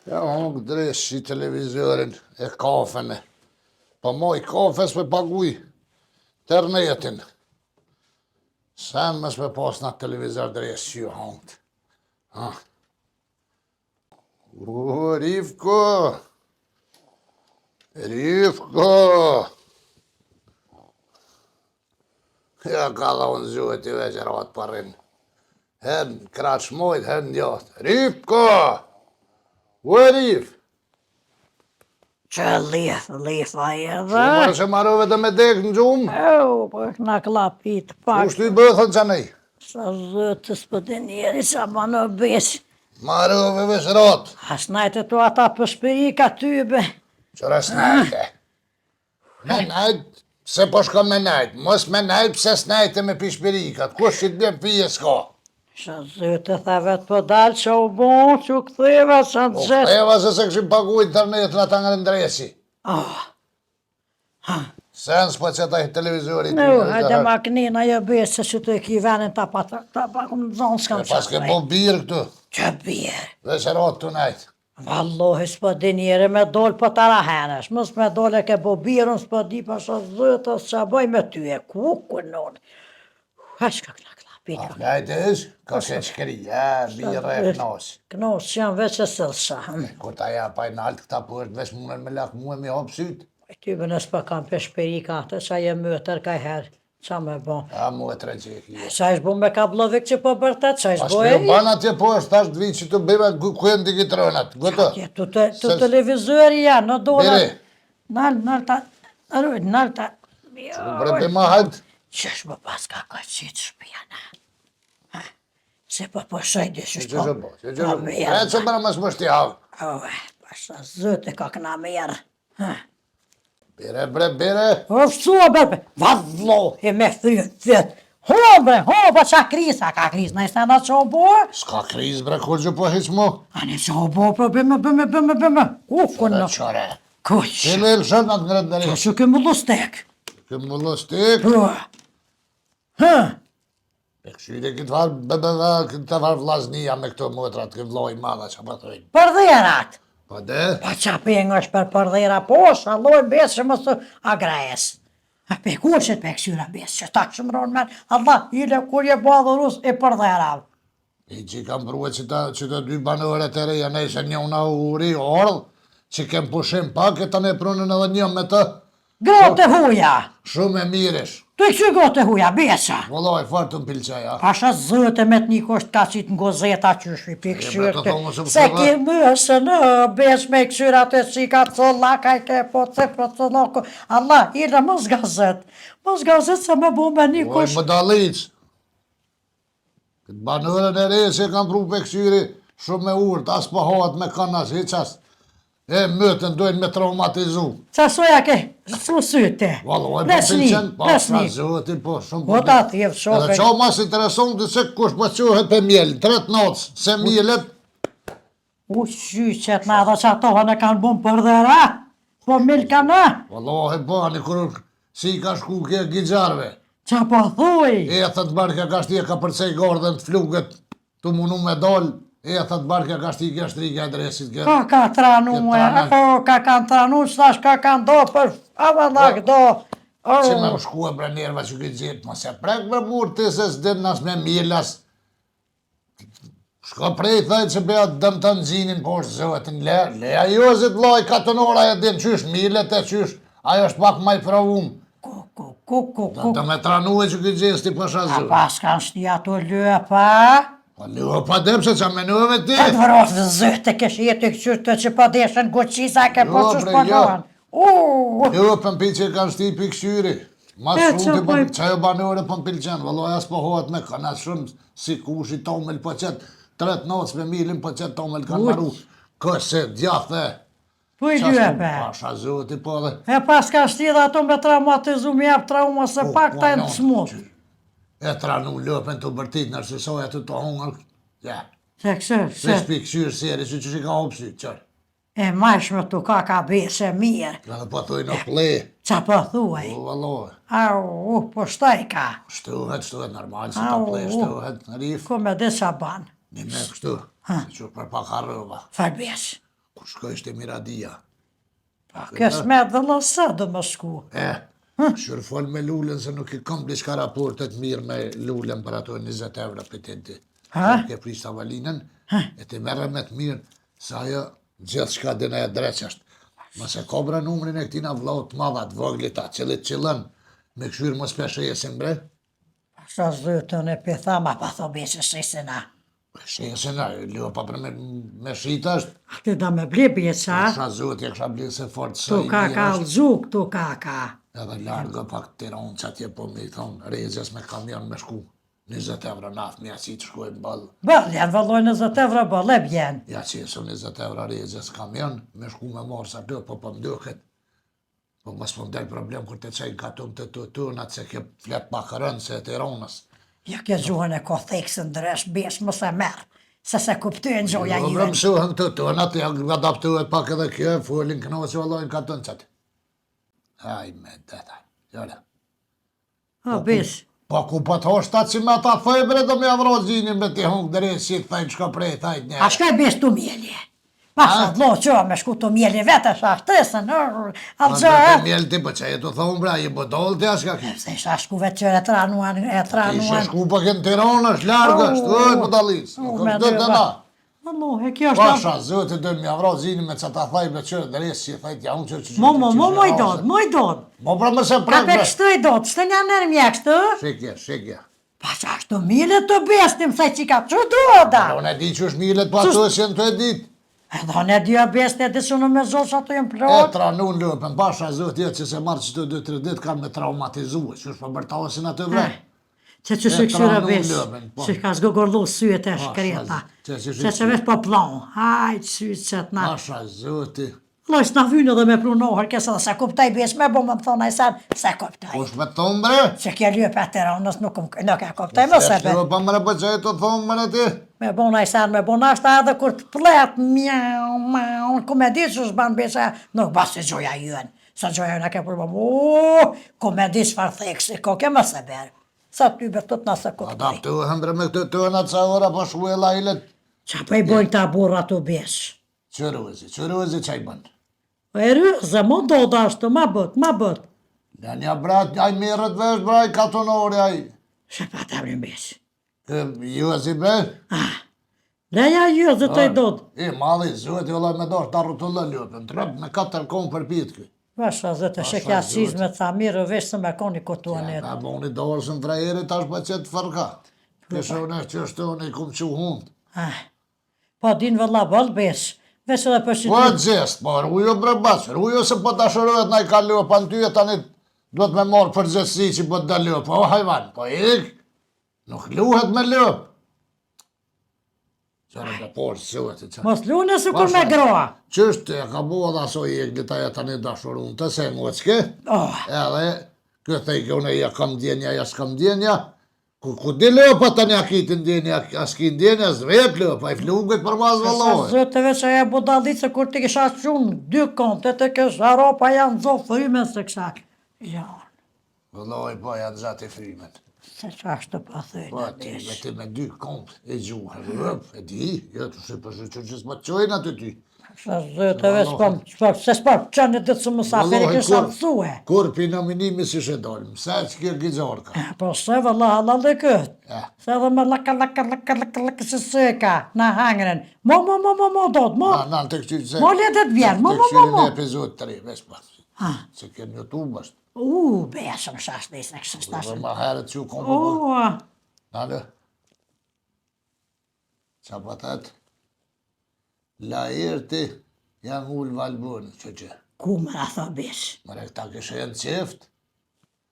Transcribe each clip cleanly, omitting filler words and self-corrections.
Ja hongë dresh i televizorin e kafen. Pa moj kafes me paguj internetin. Sen mes me pas në televizor dresh që ju hongët. O, Rivko! Rivko! Ja ka dha unë zuhet i veqerat përrin. Hen kraqmojt, hen njot. Rivko! O, Riv! Që lifa e Që dhe? përë që marove dhe me dek në gjumë? Po na klapit pak. Ushtu i bëthën që nej? Sa zëtës për të njeri sa ma në besë. Marove vesrat. As najtë të ata për shpirika tybe. Qëra s'najte. Me najt, se po shko me najt. Mos me najt, pse s'najte me pishpirikat. Kush që t'bjem pije s'ka? Sa zëtë tha vetë për dalë që u bon, që u këtheva, sa në O gjesë. këtheva se se këshim pagu internetin ata nga ndresi. Sen s'po që taj televizorit. No, hajde maknina jo besë që të e ki venin ta pa këmë zonë s'kam Pas ke po birë këtu. Që bjerë. Vesrat të najt. Vallohi s'po di njeri me dollë për të rahenesh, mës me dollë e ke bo birën, s'po di për shë zëtë, s'qa bëj me ty e kuku nënë. Hashka këna klapit. Najt e ish, ka sheqkeri, birë e knas. Knos që janë veç e sëllësha. Ko ta ja pa i nalt këta për veç munën me lak muë mi hop syt. Ty bë nësë për kam për shperika atë, qa je mëtër ka herë, qa me bo. A muë të regjeki. Qa ish bo me kablovik që po bërtet, qa ish Pas bo për e? ban atje po është tash dhvi që të bëjme kujën digitronat. Goto. Tu televizori janë, në dole. Bire. Nal ta, nal ta. Bre për ma hajt. Qesh më pas ka qitë shpijana. Se po shoj dy Që shpo. që bo, që që bo. E që mëra mësë më shti havë. Pasha zëte ka këna merë. Bire bre, bire. Ofsua berbe, vallohi me thytë. Ho bre, qa krisa, ka kris, në istë në që o bo? S'ka kriz bre, kur që po hiq mu. Ani që o bo, për bëme. Kukun në. Qore. Kuq. Qile il shën atë ngret në Që rishë. që këmë lustek. Këmë më lostik. E këshyri këtë farë, këtë farë vlaznia me këto motrat, këtë vloj madha që pa thojnë. Përdherat. Pa de? Pa qa pengë është për përdhera, po shaloj besë që mësë agrejes. A pe kuqet pe kësyra besë, që ta shumë ronë men, Allah, ile kur je badhurus e përdhera. I që kam prue që të dy banorët e reja nejse një una uri ordh, që kem pushim pak e të ne prunën edhe një me të. Grote huja, Shumë e mirish. tu e kësy grote huja, besa. Vëllaj, farë të mpilqaja. Pasha zëte me të një kosht ka qitë në gozeta që shri për E, kësyrë me të thonë se se më ki mësë në bes me kësyrë atë që ka colla, ka i ke po të për të loko. Allah, ile mos gazet se me bu me një Oj, kosht. më dalic. Këtë banorën e re që kam pru për kësyri shumë me urt, as po hoat me kanas, hiqas. E mëtën dojnë me traumatizu. Qa soja ke su syte? Valloj, po Lesni, pëlqen, po lesni. zotin, po shumë. Po ta thjevë shofe. Edhe qa mas intereson të se kush po qohet për mjellë, 3 nocë, se mjellet, U qyqet na dhe që atohën e kanë bun për dhera, po milka na, valloj, bani, kur si ka shku kje gjijarve. qa po thuj, E thët barka ka shti e ka përcej gardhen të flugët, të munu me dal, e thët barka ka shti kja shtri kja adresit kja. ka tranu e, ka kanë tranu, qëtash ka kanë do për, avalak do. Që me më shku e bre njerva që këtë gjithë, ma se prek bre murë të se s'din nas me mjellas. Shko prej thajt që beja dëm të nëzinin, po është zëvetin le ajo zit loj katonora e din qysh millet e qysh, ajo është pak maj pravum. Ku. Të me tranu e që këtë gjithë sti pasha A zëve. pas kanë shti ato lëpa, Pa lëva pa dem se qa menuve ti. të vrosë zëte kesh jetë i këqyrë të që pa deshen goqisa ke po Jo, që bre, shpanohen. Jo, pëmpi që kanë shti pi këshyri. Ma E, shumë ti qa poj- qajo banore pëmpil qenë, vëlloj as po hoat me kanë as shumë si kushi tomel po qëtë 3 nocë me milin po qëtë tomel kanë maru. Këse djathë e. Po i lëpe. Pasha zoti po dhe. E pas ka shti dhe ato me traumatizu me jep trauma se pak ta e në smut. E tranu lëpen të bërtit në arsësoj atë të hongër. Ja. Se kësë, Se shpi këshyrë seri që që ka hopsi, qërë. e majshme tu ka bese mirë. Ka dhe po thuj në ple. Qa po thuaj? O, valloj. Au, po shtaj ka. Shtuhet, normal, se ta plej, shtuhet, në rif. Ku me dhe qa ban? Një me kështu, që për pak harrova. Farbesh. Kur shkoj ishte Miradia. Kësh me dhe lësa do më shku. Shur fol me lullën se nuk i kom diçka raportet mirë me lullën për ato 20 euro për ti. Ke prisht avalinën, e ti merre me të mirë, se ajo gjithë shka dina e dreqasht. Mëse kobra numrin e këtina vllaut madhat, voglita, qëllit qëllën, me këshyrë mos peshejesin bre. Sa zëtën e pithama pa thobesh e shisina. Peshejesin, ljo pa për me shita është. Ati da me ble bjeqa. Kësha zot, e kësha ble se fort së Tu i ka mirë ka është. lëzuk, tu ka ka. Edhe largë pak Tiranë që atje po me i thonë, rejzjes me kamion me shku. 20 euro naftë, mja si të shkojnë balë. Bëll, janë vëlloj 20 euro bëll, e bjen. Ja që jesu 20 euro rejzjes kamion, me shku me marë sa të, po më duket. Po mos më del problem kur të qajnë katun të tunat, se ke flet pak rënë se e Tiranës. Ja ke gjuhën e ko theksën dresh, besh mos e merë. Se kuptojnë gjoja Jo, juen. mësuhen të tunat, ja adaptuhet pak edhe kjo, folin këno që vallojnë katun qatë. Haj me detaj, jole. O, besh. Po ku po të hoshtat që me ta thoj bre do me avro gjinin me ti hungë dërejt si të thajnë qka prej thajnë një. A shka besh të mjeli? Pasha dlo që me shku të mjeli vete, sha shtesën, alëgjë. Mjel ti po që e të thonë bra, i bodol të ashka ki. Se isha shku vetë që e tranuan, Ishe shku po kënë Tiranë, është largë, është, oj, më dalis. me Kështë dhe na. Allohe, kjo është... Pasha, zëtë dhe me avro gjinin me që ta thaj me qërë dërejt si thajt ja unë që Moj dod. Mo pra më se Ka prak pe bre. kështu i dod, shtë një nërë mjek shtë? Shikje. Pasha shtu mile të bestim, se që ka që doda. Unë e di që është milet, pa të është jenë të e dit. Edhe unë e dy bestë e disë unë me zosh ato jem E plot. tranun lëpën, pasha zëtë jetë që se marë që të 2-3 dit kanë me traumatizue, që është për bërtaosin atë vre. Që që shë këshyra tranu besh, lëben, po. që ka zgogorlu syet e shkreta. Se vesh po plon, hajt syet që të na. Pasha zëti, Loj s'na vynë edhe me prunohër, kësa dhe se kuptaj besh me bo më më thonë a i sen, se kuptaj. kush me thonë bre? Që kje lype e Tiranës nuk e kuptaj më se be. Pa mre për që e të thonë mre ti? Me bo në i sen, me bo në ashtë edhe kur të plet, mjau, ku me di që shban beshe, nuk bas që gjoja juen. Sa gjoja juen a ke përbëm, ku me di që farë theksi, ko ke më se berë. Sa ty betut nëse kuptaj. Adaptuhem bre me këtë të në ca ora po shku e lajlet. Qa po i bojnë ta burra të besh? Qërëzi që i bënë. E rëzë, më do da ashtë, ma bët. Në një brat, aj mirët vesh bre, aj katonori, aj. Shë pa të abrin besh. Ju e si bre? Leja ju, zë të i dod. I madhi, zuhet i ollaj me dosh, ta rutullë ljupën, trep me 4 konë për pitë këj. Vasha, zë të shekja qizme, tha mirë, vesh se me koni këtu anet. Me boni dorësën frajerit, tash pa qëtë fërka. Kështë unë që është unë i kumë që hundë. Po, din vëlla bëll besh. Vesh edhe për Po e shqytë. gjest, po rrujo bre basë, rrujo se po të ashërojët na i ka lëpë, pa në tyje tani duhet me marë për gjestësi që po të da lëpë, po hajvan, po ik, nuk luhet me lëpë. Qërë të porë, sëvët i qërë. Mos lune se kur me groa. Qështë e ka bua dhe aso i ik, dita e tani dashurun të se mu e qke, edhe këtë i këune ja kam djenja, ja s'kam djenja, ku di lëpa tani a kitin djenja, a s'kin djenja, zvek lëpa, i flungët për mazë Sa vëllohet. zëtëve që e budallit se kur ti kisha qunë 2 kontet e kisha ropa janë zofë fryme se kësha. Janë, Vëllohet, po janë zati frimet. se që ashtë të Po pëthëjnë. ti me ti me 2 kont e gjuhë, e di, jo të shi përshë që s'ma të qojnë aty ty. Sa zëtëve se s'pam qënë ditë së mësafiri kisha mësue. Kur pi nominimi si shë dolë, mësa që kjo gjizorka. Po se vëlla halal dhe këtë. Ja. Se edhe me laka se sëka na hangren. Mo dod, mo. Na të këqyri se... Mo letet vjen, mo. Të këqyri në epizod 3, vesh pa. Se kënë YouTube është. Besëm shash nisë në kështë Dhe shtashën. ma herët që kom po bërë. Nalë. Qa patat? La irti, janë ullë valbonë, që. Ku më në thë besh? Mërë këta kështë e në qift.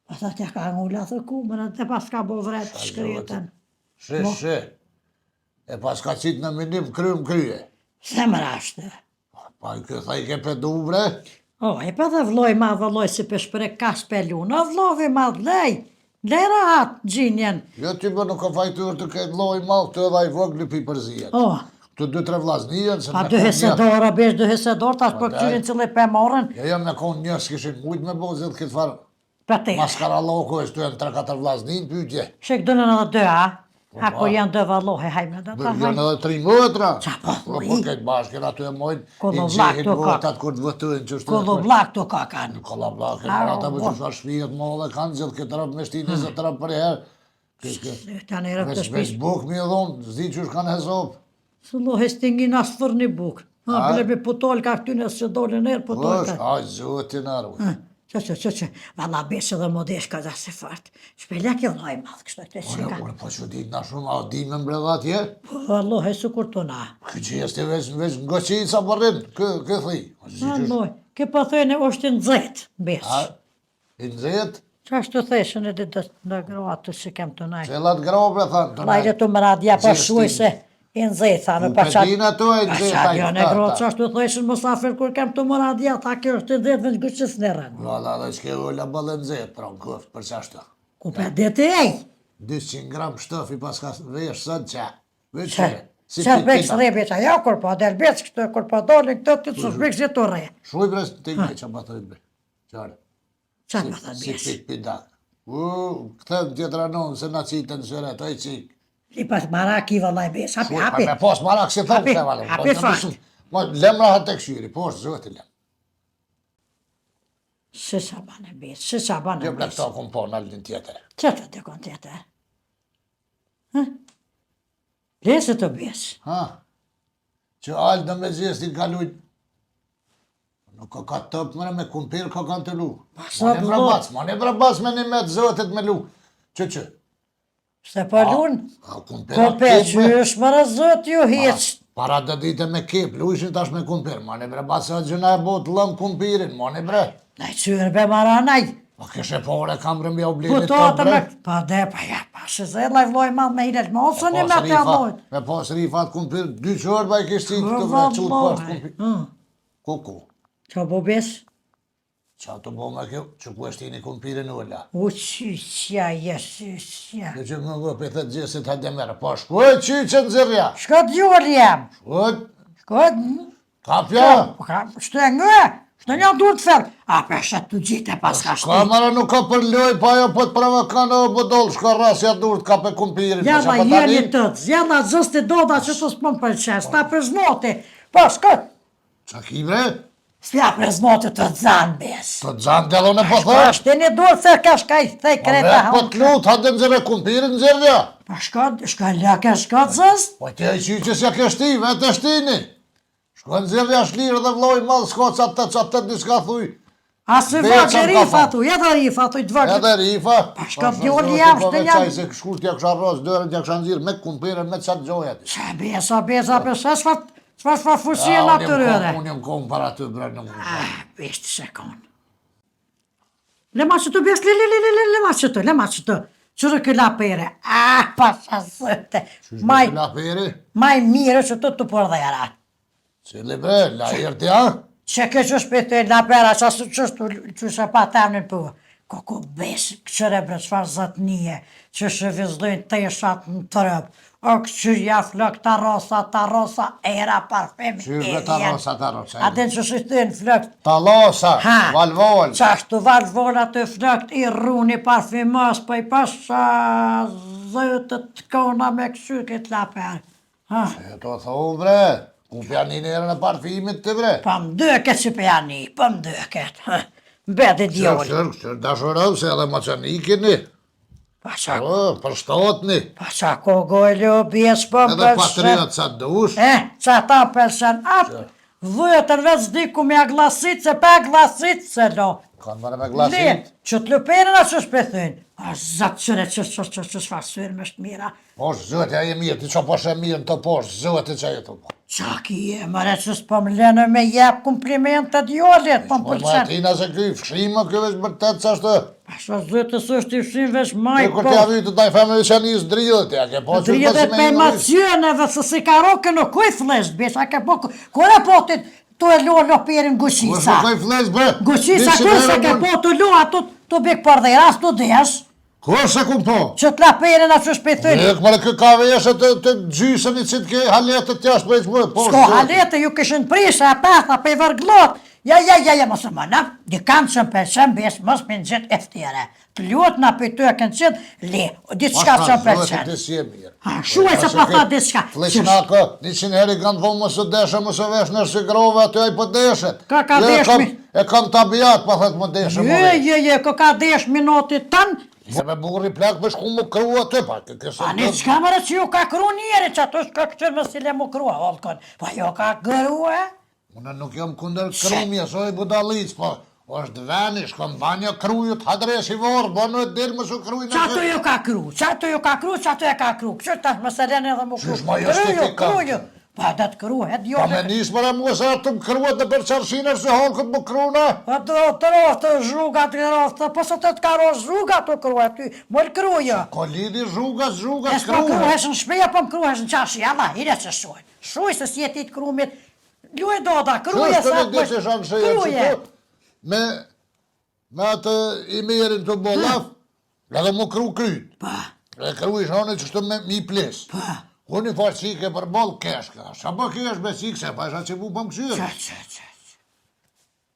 Pa thë tja ka ngulla thë ku më në të pas ka bo vret shkryetën. Shë. E pas ka qitë në minim kryje. Se më rashtë. Pa i këtë thaj ke pedu bre. E pa dhe vloj ma vëlloj si për shpre ka spelun. O vlovi ma lej. Lera atë gjinjen. Jo ty më nuk ka fajtur të këtë loj malë të edhe i vogli pi përzijet. Të 2-3 vllaznien se Pa dy hesedora, besh dy hesedor, tash për këtyrin cili pe morën, Jo, me konë një s'kishin mujt me bo zilë këtë farë. për te. Maskaralloko e shtu janë 3-4 vllaznin pyetje. Shek dënën edhe dy, a? A po janë dy vallohe, hajme dhe ta Janë edhe 3 motra. Qa po, Po këtë bashkën aty e mojnë, i Kollovlak gjehin to ka. votat kur të vëtojnë që shtu. Kollovlak të ka kanë. Kollovlak, e para ta për që shfa shpijet më dhe kanë zilë këtë rëpë me shti 20 rëpë për herë. Ta në rëpë të Veç shpis. buk mi e dhonë, zdi që shkanë hesop. Së lo hestingin as fër një buk. Ha, bile me putol ka këtyne se dole nërë putol Osh, ka. aj zotin arë. Që, valla besë dhe modesh ka dhe se fartë. Shpele kjo loj madhë kështë të shika. Unë po që ditë na shumë, a di me mbredha tje? Po, Allah, e su kur të na. Këtë që jeste veç ngoqin sa përrin, kë thi. Allah, ke po thëjnë është në dzet, besë. I nëzit, Qa është të theshën e dhe në gratë që kem të najë. cilat grobe thanë të Lajre të më radja për shuj se i nëzit, thanë, U pa qatë. petina to e nëzit. Pa qatë jo në grotë, që është të theshën mësafir kur kem të më radja, ta kjo është të dhe në gëqës në rënë. Valla dhe që ke ulla bëllë nëzit, pra në këft, për qashtë. Ku pe dhe të ej? 200 gram shtofi pas ka vesh sot qa. Veç Që? si Që bëjkës pitina. rebe që ja kur po delbec këtë, kur po dolin këtë të të shbëjkës e të re. Shuj bre, të një që më thëjt bre. Qare. Qa më thë Si bjes? pik pidak. Këtëm tjetra nonë se na qitën sëre, të i qik. Lipat maraki vëllaj bjes, hapi, hapi. Me pas marak se thëmë Hapi, të valë. hapi fakt. Lemra ha të këshyri, po është zëti lem. Se sa banë bjes, se sa banë Gjë ble bjes. këta kom po në aldin tjetër. Që të të kon tjetër? Lese të bjes. Ha? Që aldë me zjes t'i kalujt. Nuk ka tëpë mëre me kumpir ka kanë të lu. sa blok. Ma ne brabac me një metë zëtet me lu. Që? Se po lun, A kumpir ko pe që është më rëzot ju hiq. Para të dite me kep, luishin tash me kumpir. Ma ne brabac se gjëna e bot lëm kumpirin, ma ne bre. Në qyrë be maranaj. Pa këshe pore kam rëmbja u Po blinit to të atë bre. me, pa dhe, pa ja, pa se zë laj vloj madh me hilet me osën i me të amojt. Me pas rifat kumpir, 2 qërë ba i kishtin të bre, qëllë pas kumpir. Kuku. Qa bo bes? Qa të bo me kjo, që ku eshti një kumpirin ulla. U qyqja, jesysja. Dhe që më ngë për të gjesit hajde merë, po shkuj qyqë në zërja. Shkot gjurë jam. Shkuj, Shkot, kapja. shtë e ngë, shtë një dur të fel. A për shetë të gjitë e pas ka Ka shtë. mara nuk ka për loj, pa jo po të provokanë o bëdoll, shka rasja dur të ka për kumpirin. Jalla jeni tëtë, jalla zësti doda që të s'pëm përqes, ta për znoti. Po shkot, Qa ki bre? s'pja për znoti të zanë bes. Të zanë delon e po Po thësh. shtë një dur se ka shkaj thej Po kreta vetë po haun. të lut, hajde në zërë kumpirin në zërja. Po shkot, shka lake shkot zës. Po të e qyqës ja kështi, vetë e shtini. Shko në zërja shlirë dhe vloj madhë, s'ko qatë një s'ka thuj. A se Veca vaqë m'ka rifa thonë. tu, jetë rifa tu i të vaqë. Edhe rifa. shka djoli jam, shte jam. Qaj se shkurt ja kësha rros, dërën ja kësha nëzirë me kumpirin, me qatë gjojat. Qa besa, për se s'far fushia natyrëre. Unë jam kohën para të bre në mundë. Vishtë se konë. Lema që të bjes, lema që të. Qërë këlla pere, pasha zëte. Maj mire që të përdhera. Cili bre, la irti, ha? Që ke që shpete la pera, që shë pa temnin për. Koko besë, këqëre bre, qëfar zëtnije, që shë vizdojnë të ishat në trëp. O këqyrja flok të rosa, era parfemi. Qyrë të rosa. Aten që shëtën flok. Talosa, valvol. Qashtu valvola të flok i rruni parfimos, po i pasha zëtët të kona me këqyrë këtë laper. E to thonë bre, ku pjanin erën e parfimit të bre. Pa më dëket që pjani, pa më dëket. Mbede djoli. Qërë dashurëm se edhe më që nikini. Pa qa Për shtatni. Pa qa kogojlo, bjes po më Edhe patriot sa dush. Qa ta përsen apë, vëtër veç diku me aglasit, se pe aglasit se lo. Kanë mërë me Le, glasit. që të luperin a që shpethyn. A zatë qëre që shfasyrë më shtë mira. Posh, zëtë, ja je mirë, ti që posh e mirë në të posh, zëtë që e të po. Qa ki e, mëre që s'po më lene me jep komplimentet djolit, po më Po përsen. Martina se këj fshima këj veç bërtet që ashtë. Pa shë zëtës është i fshim veç maj, E kur t'ja vytë të taj femëve që njës dridhët, ja ke po që Dridhet pe macioneve, se si ka roke në kuj flesht, besh, a ke po, kore po të e lo loperin Kush guqisa. nuk kaj fles, bre. Guqisa kur se ke po të lo, ato të bek përdhera, as të desh. Kur se kum po? Që t'la perin atë që shpejtëri. Ek mërë kë ka veshe të gjysën i që t'ke haletët tjash për e që më. S'ko halete, ju këshën prishe, ata tha pe vërglot. Ja, mos e më në, di kam që më përqen bes, mos me në gjithë eftire. Të luot në për të e kënë qëtë, le, ditë shka që më përqen. Shuaj që pa tha ditë shka. Fleqin ako, 100 heri kanë thonë mësë deshe, mësë vesh nërë grove, aty aj për deshet. Ka deshmi. E kam tabiat, pa thëtë më deshe. Ka desh minutit tanë. Se me burri plak për shku më kru aty, pa A një qka mërë që ju ka kru njeri, që ato shka këtër më sile më krua, holkon. Pa jo ka gëru, Unë nuk jam kunder krumja, so e budalic, po është veni, shkon banja krujut, hadres i vorë, bonu e dirë më su krujnë. Qato ju ka kru, qato e ka kru, kështë tash më selen edhe më kru. Qysh ma justifikant? Kruju, pa dhe të kru, et jo. Pa me nisë mëra mua se atë më kruat në përqarshinër se holkët më kruna. Pa të rostë zhugat, po së të ka rostë zhugat të kru aty, mërë kruja. Ko lidi zhugat Es po kruhesh në shpeja, po më kruhesh në qashi, Allah, hire që shuaj. Shuaj se si jetit krumit, luaj doda, kruje sa kruje. Me atë i merin të bolaf, edhe më kru kryt. Pa. E kru ishë anë që shtë me mi ples. Pa. Unë i fa qike për bol keshka. Sa po kesh me qike, se pa isha që mu për më këshyrë.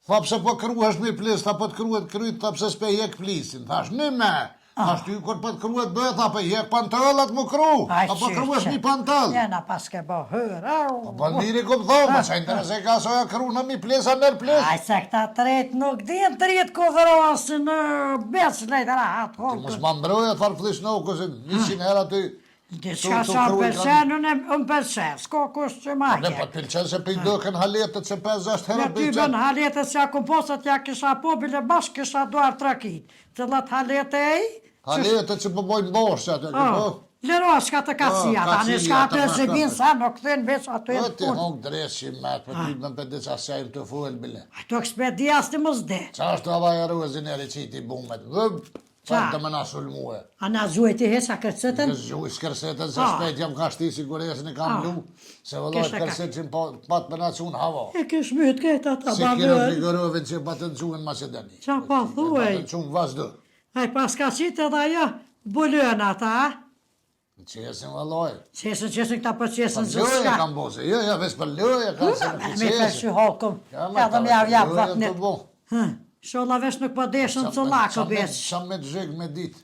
Tha pëse po kruhesh me ples, tha po të kruhet kryt, tha pëse s'pe jek plisin. Thash në me, thash ty kur po të kruhet bëhet, tha po jek pantallat më kru. Tha po kruhesh një pantall. Jena pas ke bo hërë. Po liri kom thonë, ma që interese ka soja kru në mi plesa nër ples. Aj se këta tret nuk din tret ku vërosi në beç lejtë rahat. Ti mos ma mbrojë, tharë flish në ukësin, 100 hera ty. Diska sa përsen, unë përsen, s'ko kusht që ma Ne pa të pilqen se për i dëkën haletët se 5-6 herë Ja ty bën haletët se ako posat ja kisha po, bile bashkë kisha duar trakit. Cëllat halete e? Haletët që përbojnë bosh që atë këpo. Lero, shka të kacia, ta në shka të zhebin sa, nuk thënë veç ato e në Ti hongë dreshi me atë për ty në për diqa sejmë të fuel bile. Ato ekspedia së të më zde. Qa është avaj e rëzin e rëqiti bumet? Pa të më nasul muhe. A na zhuaj ti hesa kërcetën? Në zhuaj s'kërsetën se shpejt jam ka shti siguresin e kam lu. Se vëlloj kërset që pat për nacion hava. E kësh mytë këta ta Si kërë frigorovin që patë në quën Macedoni. Qa pa thuaj? Patë në quën vazhdo. Aj pas ka qitë edhe ajo, bulën ata, Në qesin vëlloj. Qesin këta për qesin zë Lëje shka. kam bose, jo, veç për lëje kam se në Me qesin. përshë holkum, edhe me javë javë vatë një. Sholla vesh nuk po deshën të lakë besh. Qa me të zhëg me dit.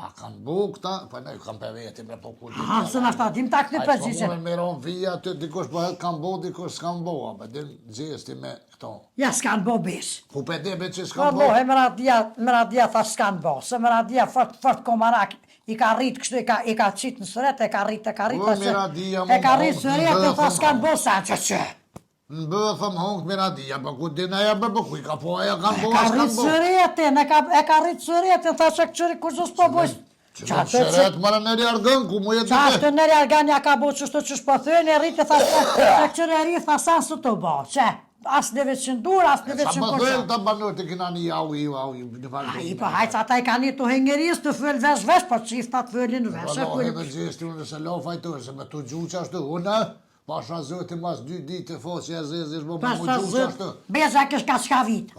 A kanë bu këta, pa ne kanë për veti me po ku dit. Aha, së nashta, dim ta këtë për Ajë qisën. s'po me miron vija të dikush bëhet kanë bu, dikush s'kanë bu, a din gjesti me këto. Ja s'kanë bo besh. Ku pe debe që Po s'kanë bo, bu. e mëra dhja tha s'kanë bo, se mëra dhja fort komarak, i ka rritë kështu, i ka qitë në sëret, e ka rritë, O, Miradia, e ka mo, rritë sëret, e tha s'kanë bo sa që. Në bëhe thëmë hongë Miradia, për ku din aja për ku i ka po aja kanë bu, Ka as kanë rritë bu. sëretin, e ka rritë sëretin, tha që këqëri kur zës po bojsh. Që në shëret mërë nërë argën, ku mu jetë Qa në është të nërë arganja ka bo qështu që shpëthën, e rritë, tha që këqëri e rritë, tha sa së të bo, që as në veç qëndur, as në veç Sa më qëndur. thëllë të banur të kina një au, në falë. Ai, po hajtë ata i ka një të hengeris të fëll vesh, po qifta të fëllin vesh. Valohet dhe gjesti unë se lo fajtojë, se me të gju që ashtu, unë, pasha zëti mas 2 ditë të fosë, ja zezë, bo me mu gju që ashtu. Beza kësh ka shka vit. O,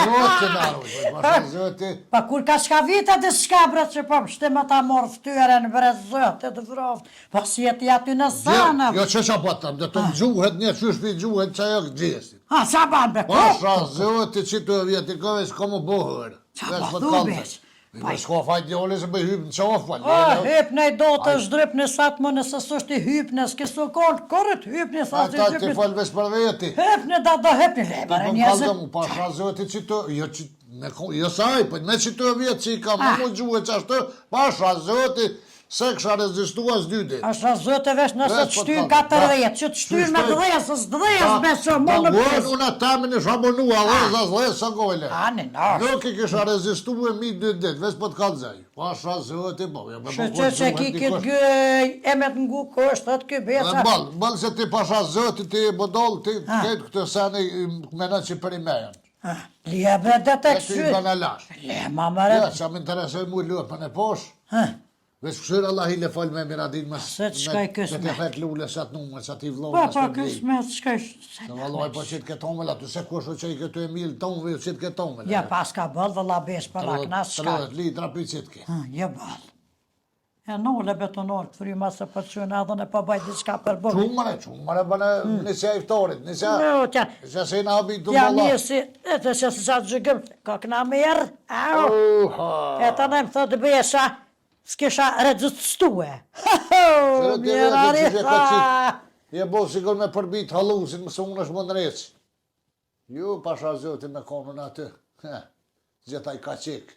zotë naru, pasha zëti. Pa kur ka shka vit atë shka bret që po shte më ta morë ftyren bre zëtë të vroftë, po si jeti aty në sanëv. Jo që po tam, dhe të gjuhet një qysh për gjuhet që ajo gjesti. Ha, qa ban be, Pasha zëti që të vjeti këve s'ka më bohër. Qa pa thu besh. Me s'ka fajt djoli se me hypë në qafë, O, hypne i do të shdrypne satë më nëse s'është i hypne, s'kisë konë, korët hypne sa të ata të hypne. falë vesh për veti. Hypne da do hypne, lebare njëzit. Pasha zëti që të, jo saj, për me që të vjetë që i ka më më gjuhet që ashtu, pasha zëti, se kësha rezistua s'dy dit. Ashtë zëtë vesh nëse të shtynë 4 që të shtynë me dhejës, s'dhejës beso, më në pës. Unë atamin e shabonua, dhejës së gojle. Ani, nështë. Nuk i kisha rezistu e mi 2 dit, vesh po të kalzaj. Pasha zëti, po, Që ki këtë gëj, e me të ngu kështë, atë këtë besa. Balë se ti pasha zëti, ti e bodol, ti këtë këtë sani mena që për i mejen. Liebe dhe të E ty i kësy. banalash. Le, ma mëre. Ja, që më interesoj mu lëpën e posh. Vesh këshyr Allah i le fal me Miradin mas. Se të shkaj kësmet. Me të fet lule sa të numër, sa t'i vllohë Po, mas po, për blej. kësmet, shkaj... Në vallaj po që t'ke tomel aty, se kusho që i këtu e milë tomë, që t'ke tomel. Ja, pas ka bëll dhe la besh për lakna, s'ka. 30 litra për që t'ke. Ja, bëll. E nole betonor të frima se për qënë edhe në përbaj diçka për bërë. Qumëre, bëne nisja iftarit, nisja se i në habitu Ja, valla. nisi, e të që se qatë gjëgëm, ka këna merë, au. E të në më thëtë besha, s'kisha regjistue. Mjerari, Je bo sigur me përbit halusin, mëse unë është më ndreci. Ju, pasha zotin me komën aty. Gjithaj ka qik.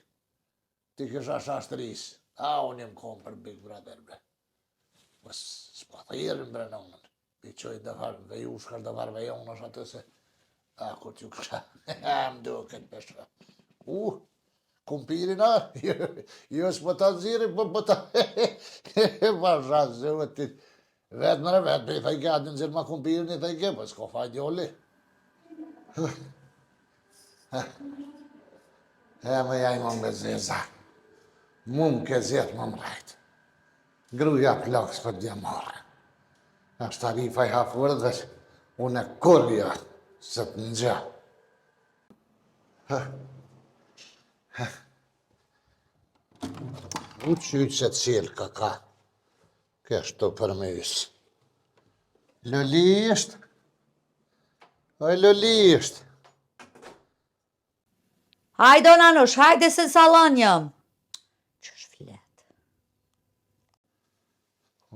Ti kisha shashtëris. A, unë jem komë për Big Brother, bre. Mës s'pa thirën, bre, në unën. I qoj dëvarë, ve ju shkar dëvarë, ve jonë është atë se. A, kur t'ju kësha. Më duke këtë pesha. Kumpirin, a? Jo s'po ta ziri, po ta... Pasha zotin. Vetë mëre vetë, pe i thaj gati në zirë ma kumpirin i thaj ke, po s'ko faj djolli. Me jaj më me zeza. Mu më ke zetë më mrejtë. Gruja plakës për djemare. Ashtë tarifa i hafurët dhe unë e kurja se të nëgja. U qyqë se të qilë ka. Kështu për me isë. Lëlisht. Oj, lëlisht. Hajde, Nanush, hajde se salon jam. Qësh flet?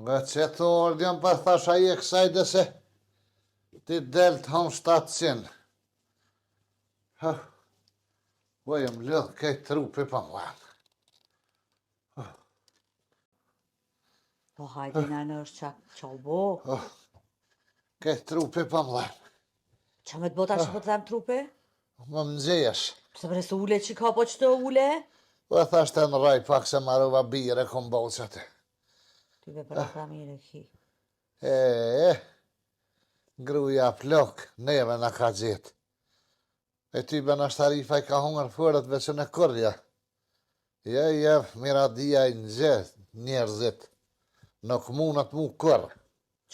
Nga që të ordjën për thasha i e kësajde se ti del të hëm 700. Po jem lëdhë kej trupi për mlanë. Po hajde, Nanush, qa bo? Kej trupi për mlanë. Qa me të bota që po të them trupe? Më më gjesh. Pse bre se ule që ka po që të ule? Po e thashtë në raj pak se marova bire kom bolë që atë. Ty be për ata mire ki. Gruja plok, neve në ka gjithë. E ty be në shtarifa i ka hungër fërët veç në kërja. Je, Miradia i në gjithë njerëzit. Nuk munët mu kërë.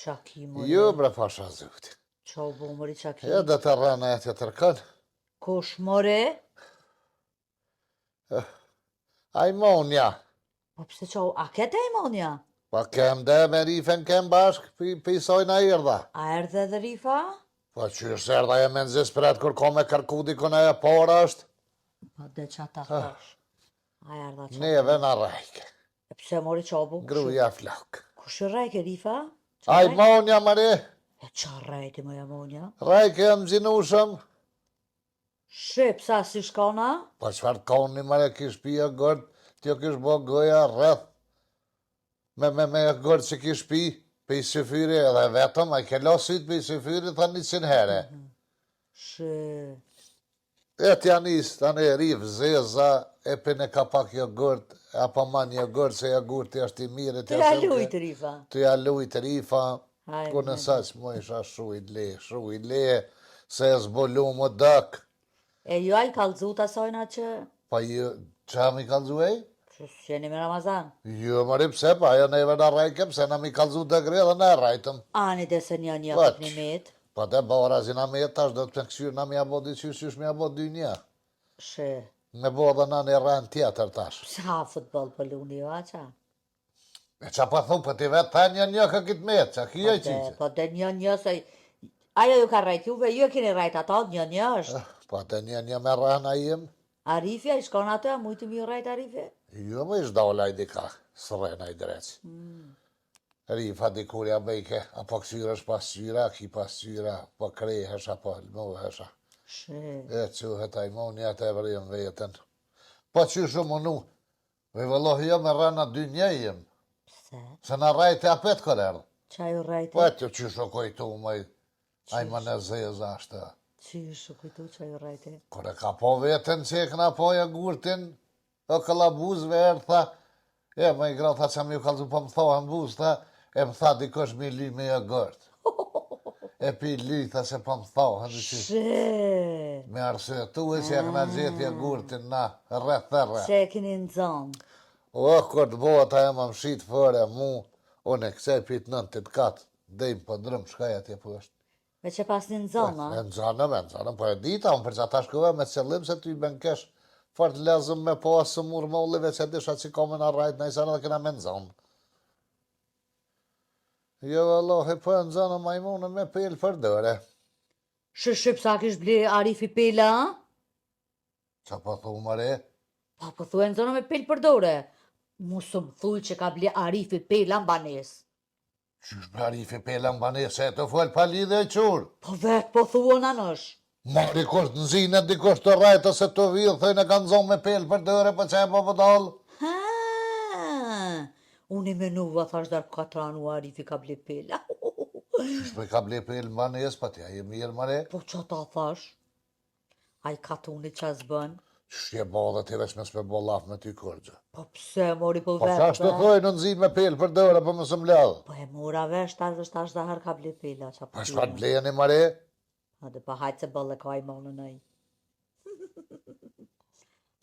Qa ki më? Jo, bre pasha zëvëti. Qa u bo mëri qa ki? Ja, dhe të rrana e të tërkën. Kosh mëre? Ajmonja. Po pse qa u, a kete e monja? Pa kem dhe me rifen kem bashk, pisojna irdha. A erdhe dhe rifa? Po qysh erdha e menzis për atë kur ko me kërkudi këna e para është. Po dhe qa ta thash? A erdha qa? Neve në rajke. E pse mori qa u bo? Gruja flok. Kush e rajke rifa? Ajmonja, mëri. E qa rajti më jamonja? Rajke e më zinushëm. Shqip, sa si shkona? Po qëfar të koni mëre kish pia gërd, tjo kish bo goja rreth. Me gërd që kish pi, pe i syfyri edhe vetëm, a i ke lo syt pe i syfyri, tha 100 here. Shqip. E t'ja nis, tani rif, zeza, e pene ka pak jo gërd, apo man jo gërd, se jo gërd të është i mire. Të ja lujt rifa. Të ja lujt rifa, Hajde, ku në saq më isha shu i le, se e zbolu më dëk. E ju a i kalzut asojna që... Pa ju, që mi kalzu e? Që shqeni me Ramazan? Jo, mëri pse, pa jo neve në rajkem, se në mi kalzu të gre dhe në rajtëm. Ani dhe se një Po, këtë një met. Pa te bara zi në met, tash do të pënksyr në mi abo diqysh, qysh mi abo dy një. Shë. Me bo dhe në një rën tjetër tash. Sa futbol për luni jo, a qa? E qa pa thu, për ti vetë ta një ka kitë met, qa kje i qiqe. Po dhe një se... Ajo ju ka rajt juve, ju e keni rajt ato, një është. Pa te një me rën a jem. Arifja, i shkon ato, a mujtë mi rajt Arifja? Jo, më ish dola i dika, së rena i drec. Rifa dikurja bejke, apo kësyra është pas syra, ki pas syra, po krejhesh, apo lmohesha. Shë. E quhet ajmonja të e vërjem vetën. Po që shumë nu, ve vëllohi jo me rana 2 një jem, Pse? se në rajt e apet kërër. Qa ju rajt Po e? e të që shumë kojtu mëj, ajma në zeza është. Që ju shë kujtu qa ju rajt e? Kore ka po vetën që e këna poja gurtin, o këllabuzve erë, tha, e më i gra, tha që më ju kalzu po më thoha në buz, tha, e më tha dikosh mi ly me e gërt. E pi ly, tha se po më thoha, Shë. me arsye tu e që e këna gjetje gurtin na rreth thërre. Se e keni në zonë. O, kur të bota e më mshit fare mu, unë e kësaj pit 98, dejmë për drëmë shkaj atje poshtë. Me që pas një nëzonë, Me nëzanë, po e dita, unë për që ata shkove me qëllim se ty ben kesh fort lezëm me pasë murë më ullive që disha që kome në rajt, në isana dhe kena me nëzanë. Jo, Allah, e po e nëzanë majmune me pelë për dëre. Shqip sa kish ble Arifi pela, ha? Qa po thu mëre? Pa po thua nëzonë me pelë për dore. Musë më thuj që ka ble Arifi pela në banes. Qysh për Arifi pelë në banes, e të folë pa lidhe e qurë. Po vetë po thua në nësh. Mari kusht në zinë, dikush të rajtë ose të vidhë, thëjnë e kanë zonë me pelë për dëre, për që e po vëdalë. Ha, unë i menuva thash dar 4 anu Arifi ka ble pela. Qysh për ka ble pelë në banes, pa tja je mirë mëre. Po që ta thash? A i katuni që zbën? Qysh je bo dhe ti veç me s'me bo laf me ty kërgjë. Po pse mori po Po vetë? thash të thojnë në zinë me pelë për dëre, për më së mledhë. Po e mora vesh tash dahar ka ble pela. Pa shpat blejën e mëre? A dhe pa hajtë se bëlle ka i monë nëj.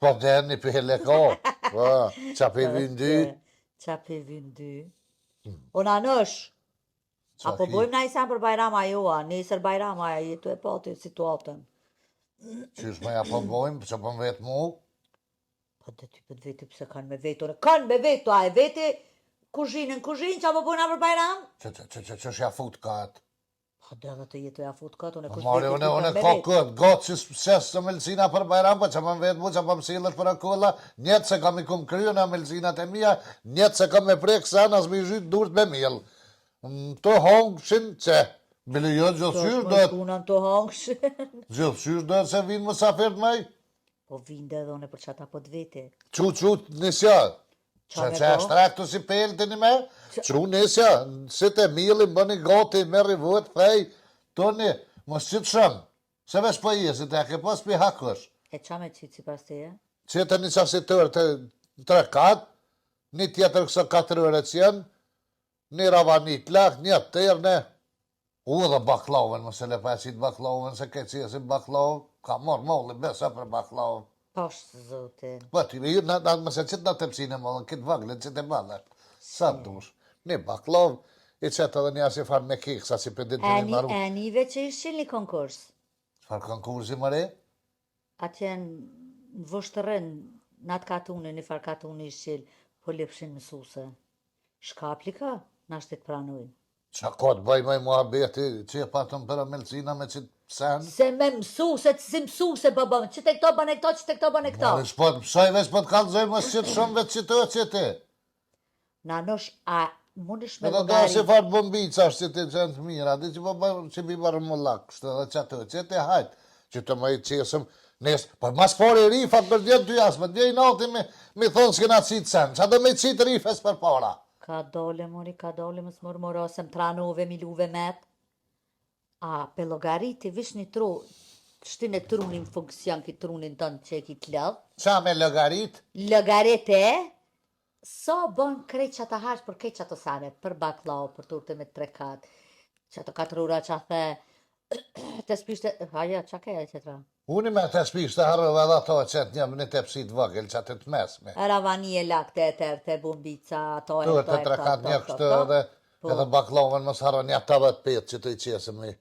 Po dhe një pelë e ka. Po, qa pe vyn dy. Qa pe vyn dy. Ona nësh. Apo bojmë na i sen për Bajrama joa, nesër Bajrama jetu e pati situatën. Qysh me ja po bojmë, që po më vetë mu? Po dhe ty për veti pëse kanë me vetu, kanë me vetu, a e veti kuzhinën, që apo bojna për Bajram? Që shja fut katë. Po dhe dhe të jetu e afut këtë, unë e kush Mari, veti unë me ka vetu. këtë, gotë që ses të melcina për Bajram, po që më vetë mu, që po më silët për akolla, njetë se kam i kum kryu në melcinat e mija, njetë se kam me prekë sa, nësë mi zhytë durët me milë. Të hongëshin që, bile jo gjithësysh Do dojtë, punën të hongshë. gjithësysh dojtë se vinë më safert maj. Po vinde edhe unë për qata po të veti. Qu nisja, Qa me që e bo? shtraktu si pelë të një me, qu nisja, si të milin, bëni gati, meri vët, thej, toni, mos qitë shumë, se vesh po jesit e ke pas pi hakush. E qa me qitë si pas të e? Qitë një qasitur të 3-4, një tjetër këso 4 ore që janë, një ravanit lak, një tërne, u dhe baklavën, më se le pa qitë baklavën, se ke qesin baklavën, ka morë molli, besa për baklavën. Poshtë zotin. Po, ty me ju, më se qitë në tepsine mollën, kitë vaglën, qitë e ballat. Sa të dush. Një baklavë, i qëtë edhe një asi farë me kikë, sa si për ditë një maru. Enive që ishqin një konkurs. Farë konkursi mëre? Atje në vështërën, në atë katune, një farë katune ishqil, po lepshin mësuse. Shkapli ka, në ashtet pranuj. Qa ka të bëj me muhabeti, që e patëm për melcina me qitë sen? Se me mësuse, si mësuse, babam, që te këto bane këto, që te këto bane këto. Mëre s'po të pësaj, veç po të kalëzoj më qitë shumë vetë qitë o qitë. Na nosh, a mundesh me Edhe do logari. si farë bombica është që ti qenë të mira, di që po bërë që bi barë më lakë, shtë edhe qatë o qitë, hajtë, që të më i qesëm, nesë, po mas fare rifat për djetë dy jasme, djej nati mi thonë s'kena qitë sen, që do me i qitë rifes për para. Ka dole, mori, ka dole, më smërmorosem, tranove, miluve met. A, pe logariti, vish një tru, shtin e trunin funksion, ki trunin tënë që e ki të lëdh. Qa me logarit? Logarite, so bon krejt që të hash për krejt që të sane, për baklau, për turte me 3 kat, që të 4 ura që the, të spishte, haja, që ke e qëtra? Unë me të spish të harrëve edhe ato qëtë një tepsit vëgël që të të mesme. Ravani e lakte e tërë, të bumbica, ato e Të 3-4 një kështë edhe baklovën më së harë një 85 që të i qesëm i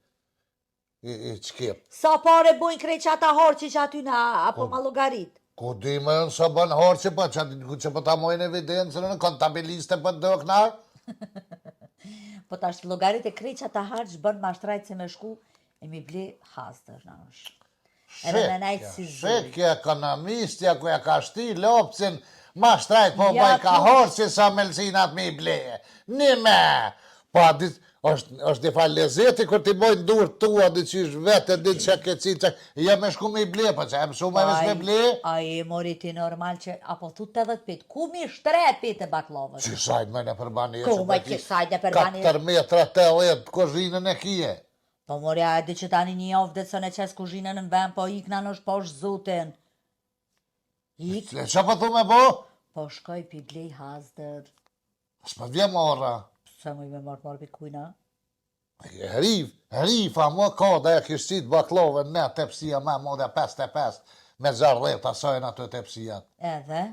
qkip. Sa pare bujnë krejt që ata horqi që aty në, apo ma logarit? Ku di me në së bën horë që po ta mojnë evidencën në kontabiliste për do këna? Po tash logarit e krejt që ata harqë bën mashtrajt se me shku, e mi ble hastër në është. Edhe me najtë si zërë. Shekja ekonomistja ku e ka shti lopcin, ma shtrajt po Ja, bëj ka tu- horë që sa melcinat mi bleje. Një me! Po, është një falë lezeti kër ti bojnë dur tua dhe që ishë vete, dhe që ke citë, ja me shku me i ble, po që e mësu me vesh me ble? A e mori ti normal që, apo thu 80 pit, ku mi 3 pit e baklovës? Që sajt me në përbani e Ku me që sajt e përbani? 4 metra të edhe kozhinën e kije. Po mori a di që tani një ofë dhe të së në qes kuzhinën në vend, po ik në është poshtë zotin. Ik, Që po thu me bo? po shkoj pi blej hazdër. S'po vjem ora. Se mu i me marë pi kujna? Rifa më ka dhe e kishtit baklovën në tepsia me modja 55 me 60 asajnë ato tepsijat. Edhe?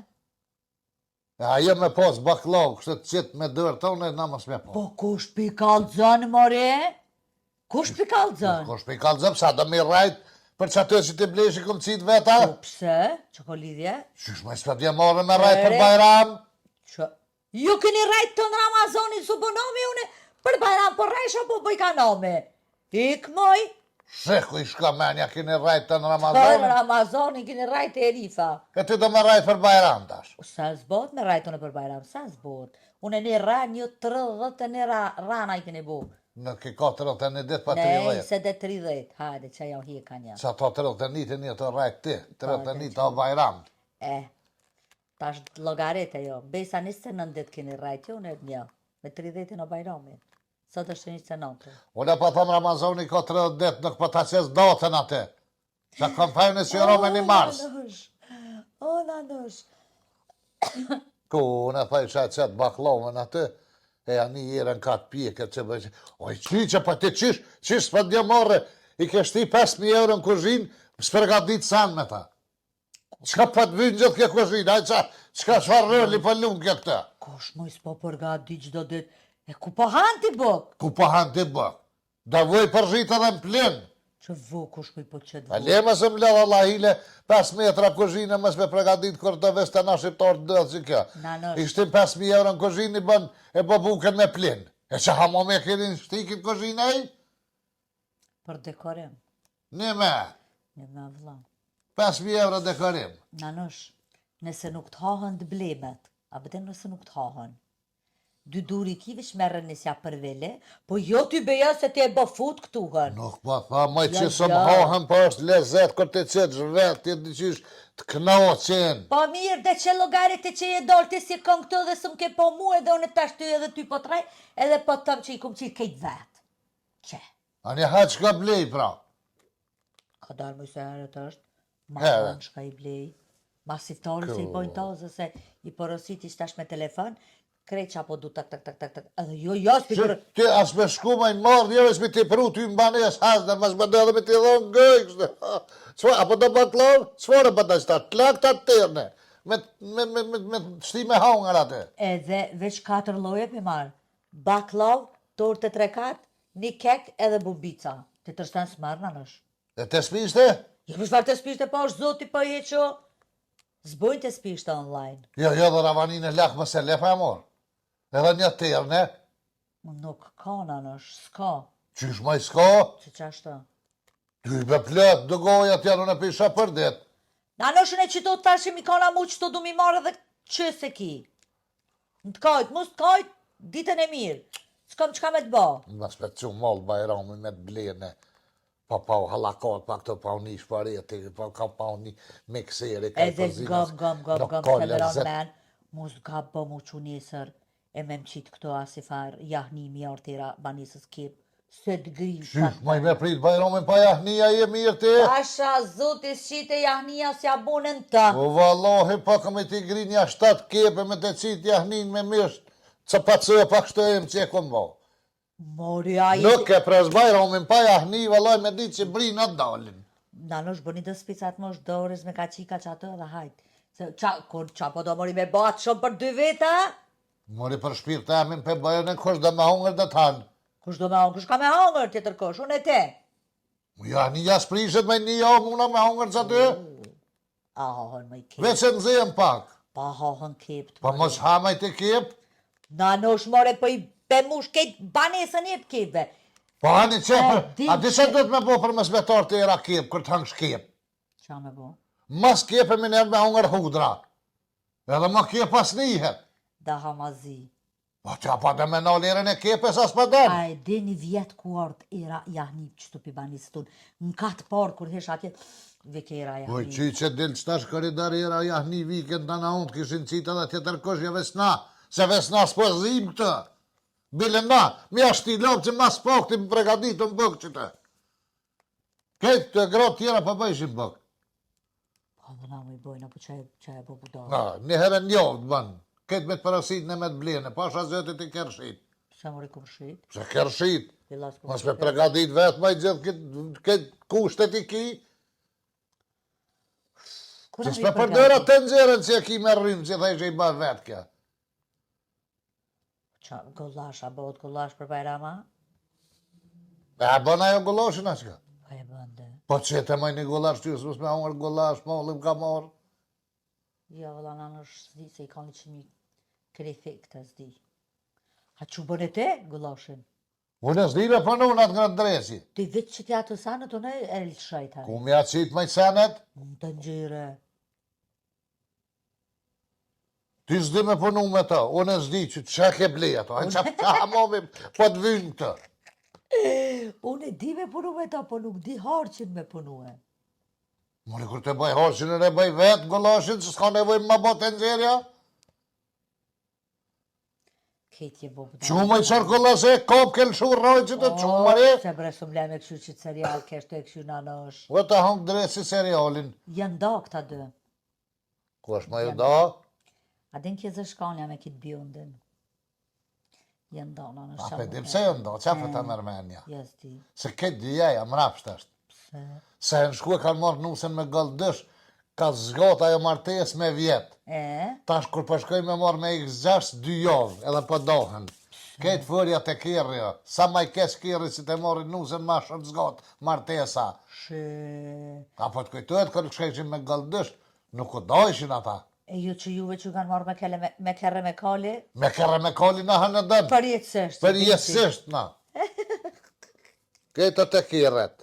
E ajo me pas baklav, kështë të qitë me dërë tonë, na mos me pas. Po kush pi kallëzën, more? Kush pi kallëzën? Kush pi kalzëm, sa do mi rajt për që atë që të bleshi këmë qitë veta? Po pse? Që ko lidhje? Qysh me s'pa t'ja marrë me rajt për Ere. Bajram? Që? Ju keni rajt të në Ramazonit su bonomi une për Bajram po rejsh apo bëj kanome? Ik moj? Sheku i shka menja kini rajt të në Për Ramazonin? Ramazonin keni rajt e rifa. E ty do me rajt për Bajram tash. Sa zbot me rajt unë për Bajram, sa zbot? Unë një ra një 30 një rana i keni bu. Në ki ka 31 dit pa Nej, 30. se dhe 30, hajde që ajo hi e ka një. Sa ta 31 të një të rajt ti, 31 të Bajram. Tash logaret e jo, besa 29 dit keni rajt jo në një, me 30 në Bajrami. Sot është 29. Unë pa thëmë Ramazoni ka 30 dit, nuk pa ta qes datën atë. Që kam fejnë si rome një mars. O, nanush. Ku, unë e thaj që e qëtë baklovën atë, e janë një jere në katë pjekë, që bëjë, oj, që pa ti qish s'pa t'ja marre, i keshti 5.000 euro në kuzhinë, s'përgatit sen me ta. Qka pa t'vynë gjithë kjo kuzhinë, qka qfar rëlli për lungë kjo këta? Kosh moj s'po përgati gjdo dit, e ku po hanti bok? Ku pa hanë ti bë? Da voj përzhitë edhe në plenë. Që vo, kosh moj po qëtë A vo? le më se më ledha lahile 5 metra kuzhinë, mësë me pregatit kër të vest të na shqiptarë të dëllë që kjo. Nanush. Ishtim 5.000 euro në kuzhinë, i bën e bë buken me plenë. E që hamo me keni në shtikit kuzhinë e? Për dekorim, Një me, një me vla. 5.000 euro dekorim. Nanush, nëse nuk të hahën të blemet, a bëten nëse nuk të hahën, dy duri kive shmerën nësja për vele, po jo ty beja se ti e bë fut këtuhën. Nuk pa tha, maj Ja, që së më ja. hahën, po është lezet, kër të qëtë zhvet, ti të qysh të knoqen. Po mirë, dhe që logarit e që je dolë ti si kon këto dhe së m'ke po mu edhe unë tash ty edhe ty po traj, edhe po tëm që i kum qitë kejt vetë. Që? A një haqë ka blej, pra. Ka darë më se herët është, ma Herë. hanë shka i blej, ma siftari se i bojnë tozë, se i porosit ishtë tash me telefon, krejt që apo du tak, edhe jo, s'pi Që kërë, ti as me shku ma i mardh, jo veç me ti pru ty mbanes hasne, mas më dhe me ti dhonë gëj, kështë. Qfa, apo do baklon? Qfare për të qëta? Tlak të tërne, me shti me hangër atë. edhe veç 4 loje për marë, baklav, torë të trekat, një kek edhe bumbica, të tërsten s'marë në nësh. E të spishte? Jo për shfar të spishte pa është zoti pa je që, zbojnë të spishte online. Jo, dhe ravanin e lak më se lepa e morë. Edhe një tërne, Nuk ka në nësh, s'ka, qysh ma i s'ka, që që ashtë. ty be plët, dëgoja tjerë në pisha për dit. Na nëshën e qito të tashim i kana mu që të du mi marrë dhe që se ki. Në të kajt, mus të kajt, ditën e mirë. S'kam qka me të ba. Mas me që malë bajrami me të blene, pa u halakat, pa këto pa u një shpareti, pa u një mikseri, ka i Edhe përzinas, gëm, nuk ka se veron lezet. men, mus gam bë mu që njësër, e me më qitë këto asifar, jahnimi artira banisës kip, se të grimë. Qysh, ma i me prit bajramin pa jahnia je mirë ti? Pasha zotis qite jahnia si abunën të. O vallohi, pa këmë ti grinja 7 kepe me të qitë jahnin me mishë, që pa cëve pa kështë e më që e këmë bo. Mori a i... Nuk e pres bajramin pa jahni, valloj me ditë që brinë atë dalin. Na nësh bëni të spicat më është dorës me ka qika që atë dhe hajt. Se qa po do mori me batë shumë për 2 veta? Mori për shpirë të emin për bajrën kush dhe me hongër dhe tanë. Kush do me hongër, kush ka me hongër tjetër kosh, unë e te. Jahnia s'prishet me një jo, muna me hongër që ty. A hahën me i kip, Veç e nëzijën pak. pa hahën kip. Pa mos hamaj të kip. Na nësh more po i bemush kejt banesën jep kipve. Pa hani qepër, di a di që do të me bo për mësbetar të era kip, kër të hangë shkip. Qa me bo? Mas kip e minerë me hongër hudra. Edhe më kip pas njëhet. Da hamazi. Po që pa dhe me në lirën e kipes as pa den. A e di një vjetë ku ardh era jahnip që të pi banisë tun. Në katë parë kur hesh atje, vike era Oj, jahnip. që që dilë qëtash koridar era jahni vikend në në unë, kishin qitë edhe tjetër kosh jo vesna, se vesna s'po zim këtë. Bile na, mi ashtë i lopë që mas pak të më pregaditë në bëgë që të. Këtë të gratë tjera pa bëjshin bëgë. Po dhe na më i bojnë, apo që e bo budarë. Na, një herë njovë të banë. Këtë me të parasit në me të blene, pasha zëtit i kërshit. Se mori kum shrit, Se kërshit. villas kum Mos me pregadit vetë ma i gjithë këtë kushtet i ki. Që s'pe përdojra të nxerën që e ki me rrymë, që thaj që i ba vetë kja. Qa, gollash, a bëhet gollash për Bajrama? E a bën ajo gollashin a qka? Po e bënde. Po që të maj një gollash ty, s'mus me hongër gollash, mollim ka marë. Jo, vëlla nanë është zdi se i ka 100.000 krefik të zdi. A që bën e te, gollashin? Unë s'di me punu në atë nga dresi. Ti vetë që ti atë sanët, unë e lëshajta. Ku mi atë qitë majtë senet? Të ngjire. Ty s'di me punu me ta, unë s'di që që ke blej ato, a që hamovi po të vynë këtë. Unë e di me punu me ta, po nuk di harqin me punu e. Mori kur të bëj harqin e bëj vetë gollashin, që s'ka nevoj më botë e nxerja? Ketje bo pëta. Qumë i qërë gollase, kop ke lëshu rojqë të qumë mërë. Se bre shumë leme këshu që të serial keshtu e këshu nanosh. Vë të hongë dresi serialin. Janë da këta dë. Ku është ma ju da? A din kje zë shkanja me kitë bjondin. Janë da nanosh. A pe di pse ju ndo, qa për ta mërmenja? Jes ti. Se këtë dhjeja, mrapsht është. Pse? Se në shku e kanë marrë nusen me gëllëdësh, ka zgot ajo martes me vjetë. Tash kur përshkoj me marrë me X6 2 javë, edhe po dohen. Këtë fërja të kirja, sa ma i kesh kirri që të marrë nusen ma shumë zgot martesa. Shë. Apo të kujtuet kër shkejshin me gëllëdësh, nuk u dojshin ata. E ju që juve që kanë marrë me kere me kali? Me kërre me kali na hënë dënë. Për jetësisht. Për jetësisht na. Këtë të kirret.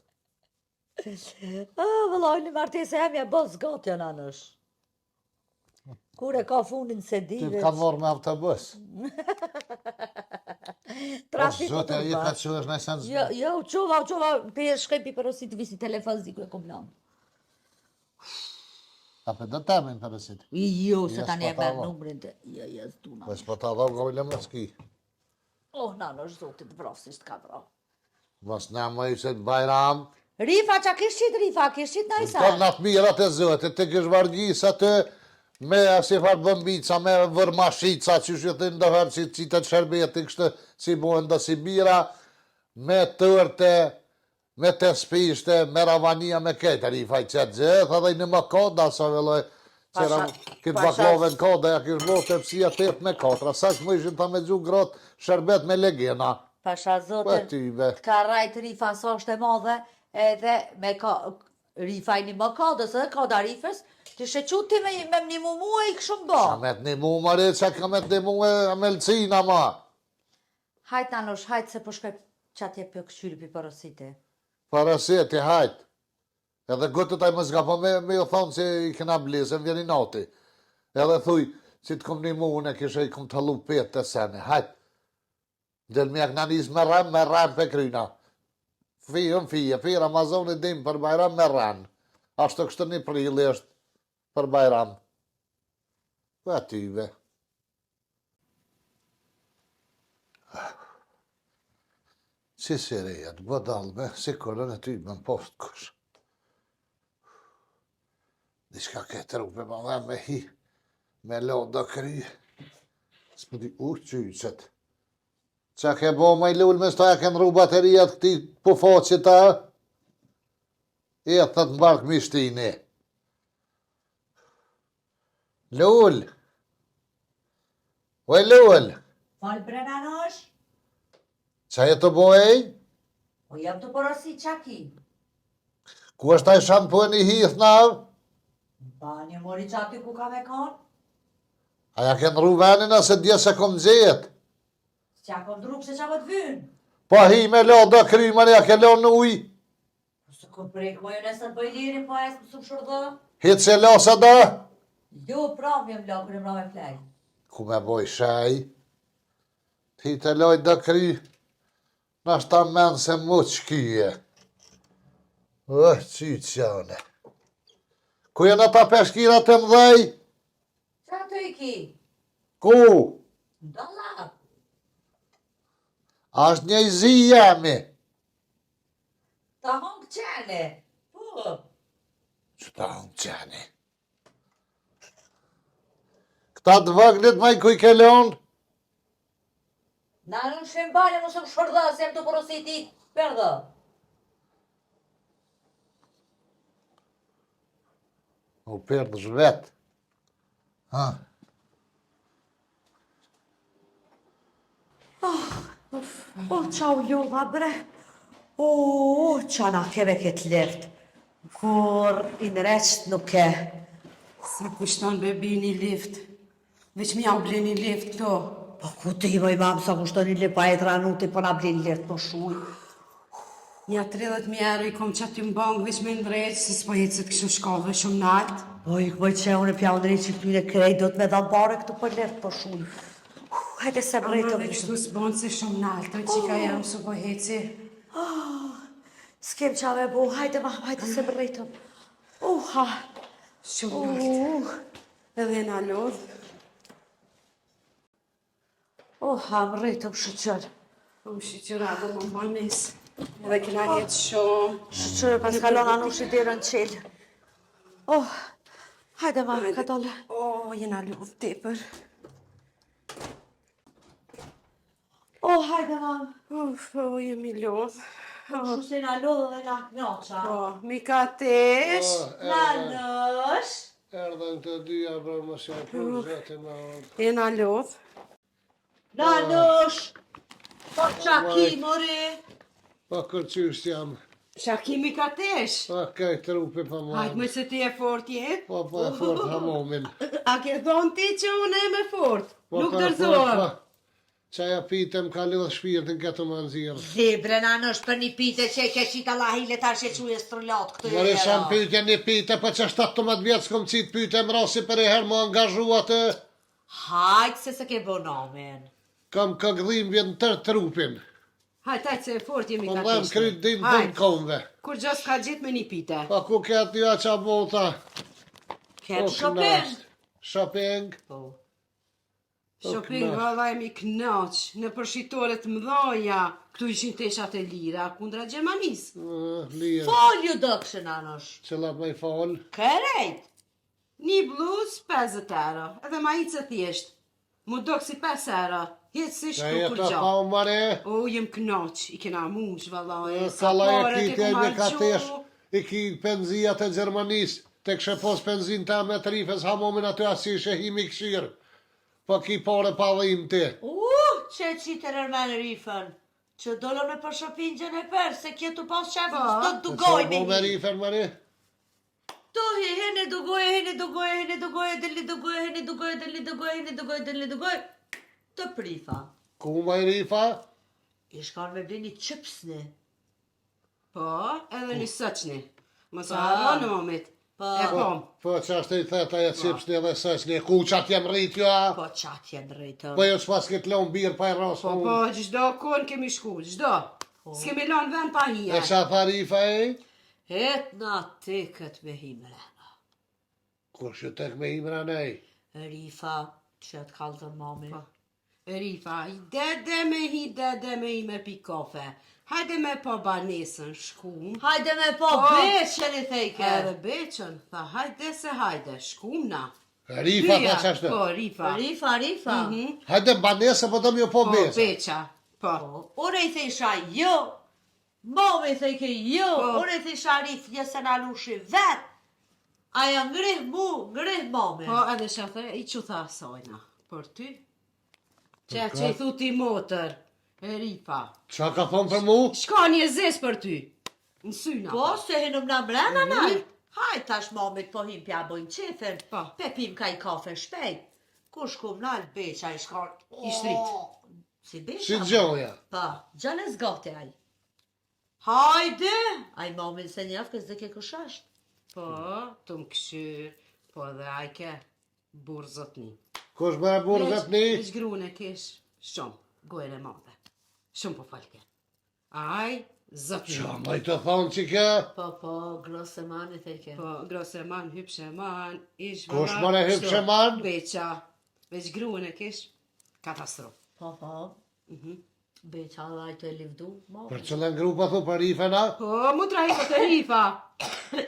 Vëllaj, një martese e mja bëz gatja nanësh. Kur e ka fundin se Ty dive. ka marrë me autobus. Trafik Zote, a i ka që është në sens. Jo, qova, për e shkej për osit visi telefon ziku e kom lanë. Ta për dhe temin përësit. Jo, se Jes, tani e po ta merë dha. numrin të... Jo, jes, du na. Për s'po ta dha gojle më s'ki. Oh, nanësh, zotit vrasisht ka vra. Mas në më i se të bajram. Rifa, qa kishit Rifa, kishit na i sa? Të në të mirat e zotit, të kish vargjis atë me si farë bëmbica, me vërmashica, që shëtë ndëherë që qitë të shërbeti kështë si bojnë dhe si bira, me tërte, me të spishte, me ravania, me këtë, Rifa i qëtë gjithë, edhe i në më koda, sa vëlloj, qëra këtë baklove në koda, ja kish lo të pësia 8 me 4, sa që më ishin ta me gju grot shërbet me legena. Pasha Po zotin, tyve. të ka rajt Rifa sa është e madhe, edhe me ka... Rifa i një më kodës, edhe koda Rifës, të shequti me një mua i këshëm bo. Qa me të një mu më re, qa ka me të një mu e melcina ma. Hajt nanosh, hajt se po shkoj qatje për këshyri për porosite. Paraseti, hajt. Edhe gëtë taj më zga, po me ju thonë që i këna blizën, vjeni nati. Edhe thuj, që të kom një mu, unë e kishe i kom të halu 5 të sene, hajt. Del me akna njës me rem për kryna. Fi Ramazoni dim për Bajram me rem. Ashtë të kështë një prili është për Bajram. Po atyve. Si sirejat, bëdalme, si kërën e ty me në post kush. Dishka këtë rupe ma dhe me hi, me lo do kry. S'po di qyqet. Qa ke bo ma i lull me sta e ke nru baterijat këti po foqit ta? E thët në bark mishtini. Lull. Oj lull. Falë bre nanosh? Qa e të bojej? Po jam të porosi qaki. Ku është taj shampon i hith nav? Ba një mori qati ku ka me kanë? Aja ke nru venin ase dje se kom gjetë. Qa kom drup se qa më të vynë? Po hi me lo do krymën ja ke lo në uj. Po se kom prek më jo nësët bëj lirin, po e së më shumë shurdhë? Hitë se lo sa da? Jo, pra më jem lo, kërë më me flej. Ku me boj shaj? Ti të loj do kry. Nash ta menë se mu qkyje. Qyqjane. Ku jenë ata peshkirat të mdhej? Qa të i ki? Ku? Dalla. Ashtë një i zi jemi. Ta hongë qene. Po. Që ta hongë qeni? Këta të vëglit ma i kuj ke lonë? Na në shemë bale më shumë shurdhë, se jem të porositi, perdë. U perdë zhvet. Ha? Ciao Ljuba bre. Qana keve këtë lift. Kur i nëreqt nuk e. Sa kushton bebi një lift? Veç mi jam ble një lift këto. Po ku ti i mamë sa kushton i lift, pa e tranuti, po na blin lift, po shuj. Nja 30.000 euro i kom qaty në bank, veç me ndrejt, se s'po jetë se të kështu shkallëve shumë nalt. Po i këmoj që unë e pja ndri që këtyre krej, do të me dhanë bare këtu për lift, po shuj. Hajde se brejtëm. Dhe kështu s'bon se shumë nalt, të qika jam su po heci. S'kem qa me bu, hajde ma, hajde se brejtëm. Ha. Shumë nalt. Edhe na lodh. Ha, më rejtëm shëqër. Më shqyqyra dhe më më nis. Edhe kina jetë shumë. Shëqër, pas kalon anush i dirën qelë. Hajde ma, ka dole. Jena lodh tepër. Hajde ma. Jemi lodh. Shu se na lodhë dhe na knoqa. Mi ka tesh. Nanësh. Erdhen të dyja për më shumë për zetin në odë. Jena lodh. Nanësh. Po qaki, mori. Pa kërqysh jam. Shakimi ka tesh. Pa kaj trupi pa Hajt më. me se ti e fort je. Pa e fort hamomin. A ke thonë ti që unë e me fort? Nuk Pa dërzohem. Qaja pitem ka lidhë shpirtin këtë më nëzirë. Libre nanësh për një pite që e ke qita lahile ta që e strëllat këtë Mërë sa më pyte një pite, pa që 17 vjetë s'kom qitë pyte më rasi për e herë më angazhua të. Hajt se se ke bonomen. Kam këgdhim vjetë në tërë trupin. Hajt, hajt se e fort jemi Po ka më dhem tesh. kryt din të në komve. Kur gjës ka gjitë me një pite. Pa ku ketë një qa bota. Ketë shopin. Shopping. Shopping valla jemi knaq. Në përshitoret mdhaja. Këtu ishin teshat e lira kundra Gjermanis. Lirë. Folju dëkshë nanësh. Qëllat me i falë. Kërejt. Një bluz 50 euro. Edhe ma i që thjesht. Mu dok si 5 euro. Jetë si Qa shku kur jetë gjo. pa u mare. Jem knaq. I kena mush valla. Kalla e kiti e një ka tesh. I ki penzijat e Gjermanis. Te kështë pos penzin ta me trifes hamomin aty asi shehimi këshirë. Po ki pare pa dhim ti. Që e qitë rërmen rifën. Që dolo me për shopingjën e për, se kjetu pas qef, Po. s'do të dugoj me me një. rifer mare. Tohi, hene dugoj, hene dugoj, hene dugoj, deli dugoj, hene dugoj, deli dugoj, hene dugoj, deli dugoj. Të prifa. Ku ma i rifa? I shkar me blini qëpsni. Po, edhe një sëqni. Mos harro në moment. Po. E kom. Po që ashtë i theta e cipsni edhe sëqni. Ku qatë jem rrit jo? Po qatë jenë rritëm. Po jo s'pas këtë lon birë pa i rrasë Po, gjdo kon kemi shku, gjdo. S'kemi lanë vend pa E hija. qa tha rifa e? Het na te këtë me himre. Kur që tek me imra nej. Rifa, që të kalëtën mami. Po. Rifa, i dede me i me pi kafe. Hajde me po banesën shkum. Hajde me po Po. beqen i thejke. Edhe beqën, tha hajde se hajde, shkum na. Rifa tha që ashtë. Po, rifa. Rifa, rifa. Hajde banese po do mi u po Po, besa. beqa. Po. Unë i thejsha jo. Mami i thejke jo. Po. Unë i thejsha rif njëse në lushi vet. Aja ngrih mu, ngrih mami. Po, edhe shate, i që tha sajna. Për ty? Që i thu ti motër. E rifa. Qa ka thonë për mu? Shka një zes për ty. Në syna. Po, se hinëm në mrena naj. Haj, tash mamit po him pja bojnë qefen. Po. Pe pim ka i kafe shpejt. Ku shkum nalë beqa i shkar. I shtrit. Si beqa? Si gjoja. Pa, gjane zgate aj. Hajde! Aj mamin se njaf kësë dhe ke këshasht. Po, të më këshyr. Po, dhe ajke burë zotni. Kush me burë vetni? Veç grune kesh shumë. Gojnë e madhe. Shumë po falke. Aj, zotni. Qa ma i të thonë që ke? Po, grosë man i thejke. Po, grose man, hypshe man, ish Kush mare hypshe man? Beqa. Veç grune kesh katastrof. Po, beqa dhe ajto e livdu, mami. Për qëllën grupa thu për rifena? Po, mu trahi po të rifa.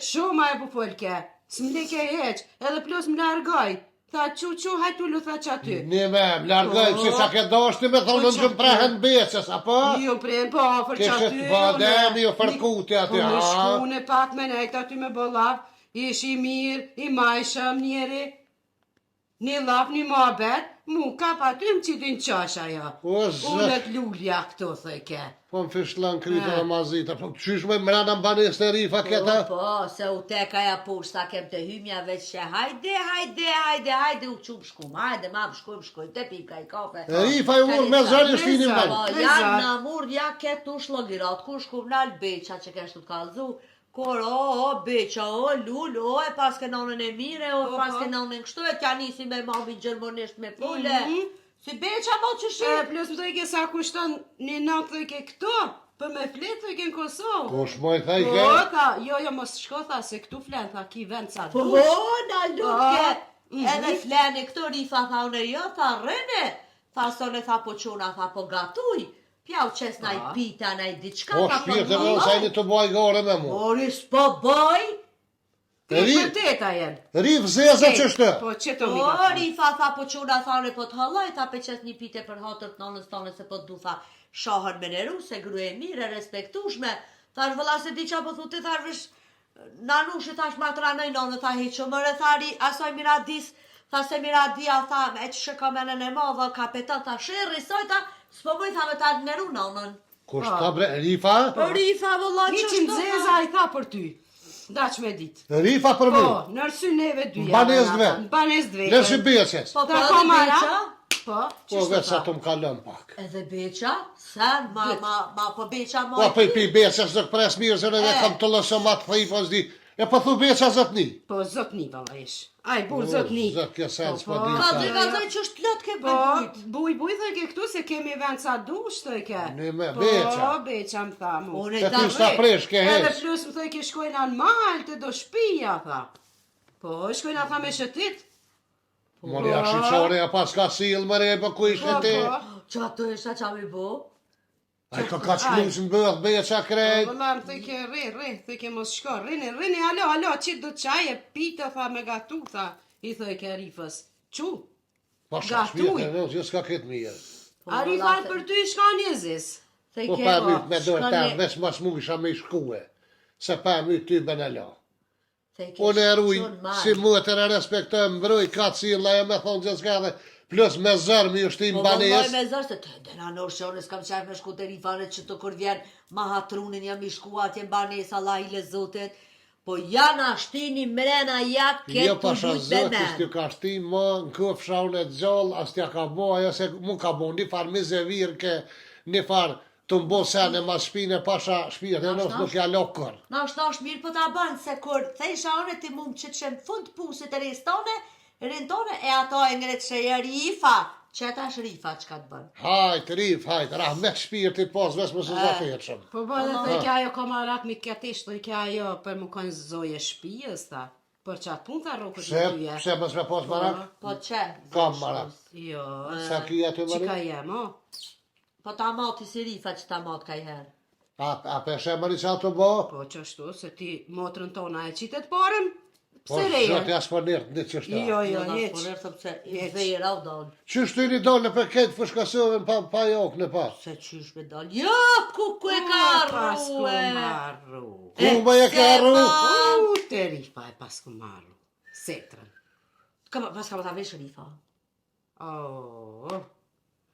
Shumë e po folke. S'm leke heq, edhe plus më largoj. Tha qu, hajtu lu tha që aty. Një me, më largoj, që sa ke doshti me thonë në gjëmë prehen beqës, apo? Jo prejnë po, për që Kështë aty. të bademi o fërkuti aty, Po, me ha? shkune pak me nejtë aty me bollav. ish i mirë, i majshëm njeri. Një laf, një mohabet, mu ka pa ty më qitin qash ajo. O, zë. Ullet lulja këto, thëjke. Po më fishlan krytë dhe mazita. Po qysh me mrena më banes të rifa këta? Po, se u tekaja poshtë sa kem të hymja veç që hajde u qumë shkum, hajde ma më shkojmë, te pipka i kafe. Rifa ju mur me zërë në shtinin Po, banë. janë në mur, ja ketë u shlogirat, ku shkum në albeqa që keshtu të kalzu, kur beqa, lull, e paske nonën e mire, paske nonën kështu, e tja nisi me mami gjermonisht me fule. Si beqa mo që shi? Plus më thëjke sa kushton një natë thëjke këto, për me fletë thëjke në Kosovë. Po shmoj thaj Po, ke? tha, jo, mos shko, tha, se këtu flenë, tha, ki vend sa Po, dush. na luke, edhe fleni këto rifa tha unë jo, tha rëne, tha sone tha po quna, tha po gatuj, pjau qes na i pita, na i diçka, Po shpirë të vëllë sajni të boj gore me mu. Oris po boj, Ti vërteta jenë. Rif zeza qështë? Po, që të mi po ka rifa tha po quna, tha unë po të haloj, tha pe qes një pite për hatër të nonës tonë, se po të du, tha shahën me neru, se gru e mire, respektushme, thash vëlla se di qa po thuti, thash vish, nanushi thash ma të ranoj nonë, tha heqo mërë, thari, asoj miradis, tha se miradia, tha, e që shë kamenën e madhe, kapetan, tha shërri, soj, tha, s'po bëj, tha me ta neru nonën. Kush ta bre, Rifa? Po rifa vëlla që Niqim zeza i tha për ty. Daq me dit. Rifa për mu. Po, nërsy neve dy. Banes dve. Banes dve. Nërsi beqes. Po Ta pra ka dhe mara? beqa, Po, Po qështë vetë sa tha? të më kalon pak. edhe beqa, sen, ma po beqa Po ma për pi beqes në pres mirë, se në dhe kam të lëso ma të thëj, po zdi. E po thu beqa zëtni. Po, zotni, valla ish. Aj, bur, zotni. Zot kjo sen s'po Po, di. Ka sa. dhe ka dhe që është lot ke Po, bërkujt. buj, thëjke këtu se kemi vend sa dush, thëjke. Në me beqa. Po, beqa më tha mu. Unë E e ty s'ta presh ke Edhe hes. plus më thëjke shkojna në mal të do shpija, tha. Po, shkojna tha me shëtit. Mori a shqyqore, a pas ka sil, mëre, për ku ishte ti? Që ato esha qa mi bo? A ka ka qlus në bëth, beqa krejt. Vëlla më thëjke, thëjke mos shko, rini, alo, qitë do qaje, pita, tha, me gatu, tha, i thëjke Rifës. Qu? Po shka Gatuj. shpirë, në që s'ka këtë mirë. A Rifat për ty shka njëzis? Po pa myt me dojë ta, veç mas mu isha me shkue. Se pa myt ty benelo. Unë e ruj, si muëtër e respektojmë, mbroj, ka cilla e me thonë që s'ka dhe, plus me zërë mi është i Po mbanes. vëllaj me zërë se të dena në shone s'kam qef me shku të rifane që të kur vjen ma hatrunin jam i shku atje mbanes Allah i le zotit. Po janë ashtini mrena jak Jo ketë të pasha gjujt me zëtë, s'ti men. ka shti më në këf shaun e gjallë, as t'ja ka bo, ajo se mu ka bo një farë mizevirë ke, një farë të mbo sene ma shpine pasha shpirë, e nësë nuk ja lokër. Na është mirë po ta banë se kur thejsha one ti mund që të shenë fund pusit e ristone, rintone e ato e ngretë që e rifa, që ta është rifa që ka të banë. Hajt, rif, hajt, rahmet shpirtit pas, ves më së zafetshëm. Po bëllë dhe kja ajo kamarat mi këtisht, dhe kja ajo për më konë zoje shpijës, ta. Për qatë pun të rukët në tyje. Pse mës me pas marak? Po që? Kam marak. Jo, Sa kia të që ka mëri? jem, o? Po ta mati si rifa që ta mat ka i herë. A peshe mëri qa të bo? Po që ashtu, se ti motrën tona e qitet parëm, Po pse shot reje? ja s'po nërtë një qështë. Jo, Po heq. nërë thëmë se i vejra u donë. Qështë të një do në për këtë fëshkasove pa jokë në pas? Se qysh me donë. Jo, ku e ka Pas ku rru e. marru. Ku më e ka rru? Te rifa e pas ku marru. Setrën. Pas ka më ta vesh rifa. Oh,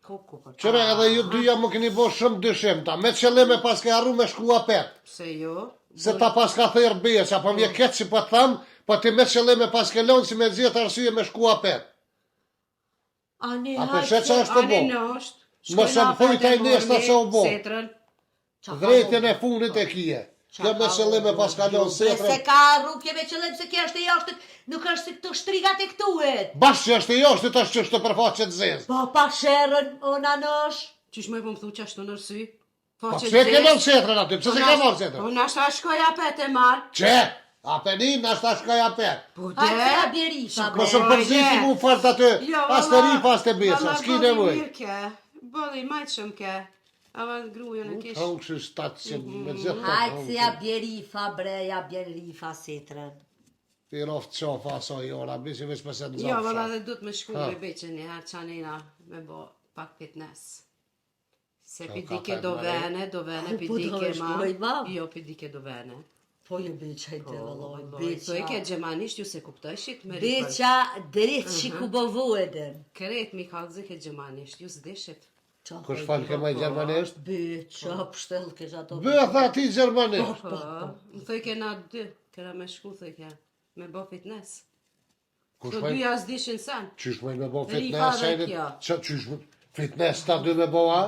Ku për. Qëre edhe ju dyja më keni bo shumë dyshim ta, me qëllime pas ke arru me shku apet. pse jo? Se ta pas ka thërë beqa, po mje ketë që po të thamë, po ti me qëllime pas ke lonë si me gjithë arsye me shku apet. Ani A për shetë që është të Ani bo? në është. Mos e më thuj taj neshta që u bo. Setrën. Drejtën e fundit e kije. Kjo me qëllime pas ka lonë Se setrën. ka rru kje me qëllim se kje është e jashtit, nuk është si këtu shtrigat e këtuhet. Bashkë që është i joshtë të është që është të përfaqet zezë. Po pa sherën, o nanosh. Qysh më e po më thu që ashtu nërsy? Po pse ke lonë setrën aty, pse se ka marë setrën? Po nashta shkoj apet e marë. Që? Apenin, nështë ta shkaj apet. Po Hajtë se a de. bjerifa, Mos bre. më përziti mu fart aty, as të rifa, as të besa, s'ki nevoj. Bëlli majtë shumë ke. Ava grujën e kish. Hongë që shtatë që me gjithë të Hajtë se a bjerifa, bre, ja bjerifa setrën. Ti roftë qofa aso i ora, bisi veç pëse të Jo, valla zafsha. dhe du të me shku me beqen një herë qanina me bo pak fitness. Se Ka pidike ka do mare. vene, Ku po pidike do me shkoj, mam? Jo, pidike do vene. Po ju beqa i të vëlloj, Thoj ke gjemanisht ju se kuptojshit me rifën. Beqa drejt që ku bëvu edhen. Kret mi kalëzë ke gjemanisht, ju s'dishit. Kush falë ke maj gjermanisht? Beqa, pështel ke ato. Bë, tha ti gjermanisht. Po, më thoj ke na dy, kera me shku, thoj ke, me bo fitness. Kush Të maj, dyja s'dishin sen. qysh maj me bo Rifa fitness? dhe kjo. Qysh fitness ta dy me bo, a?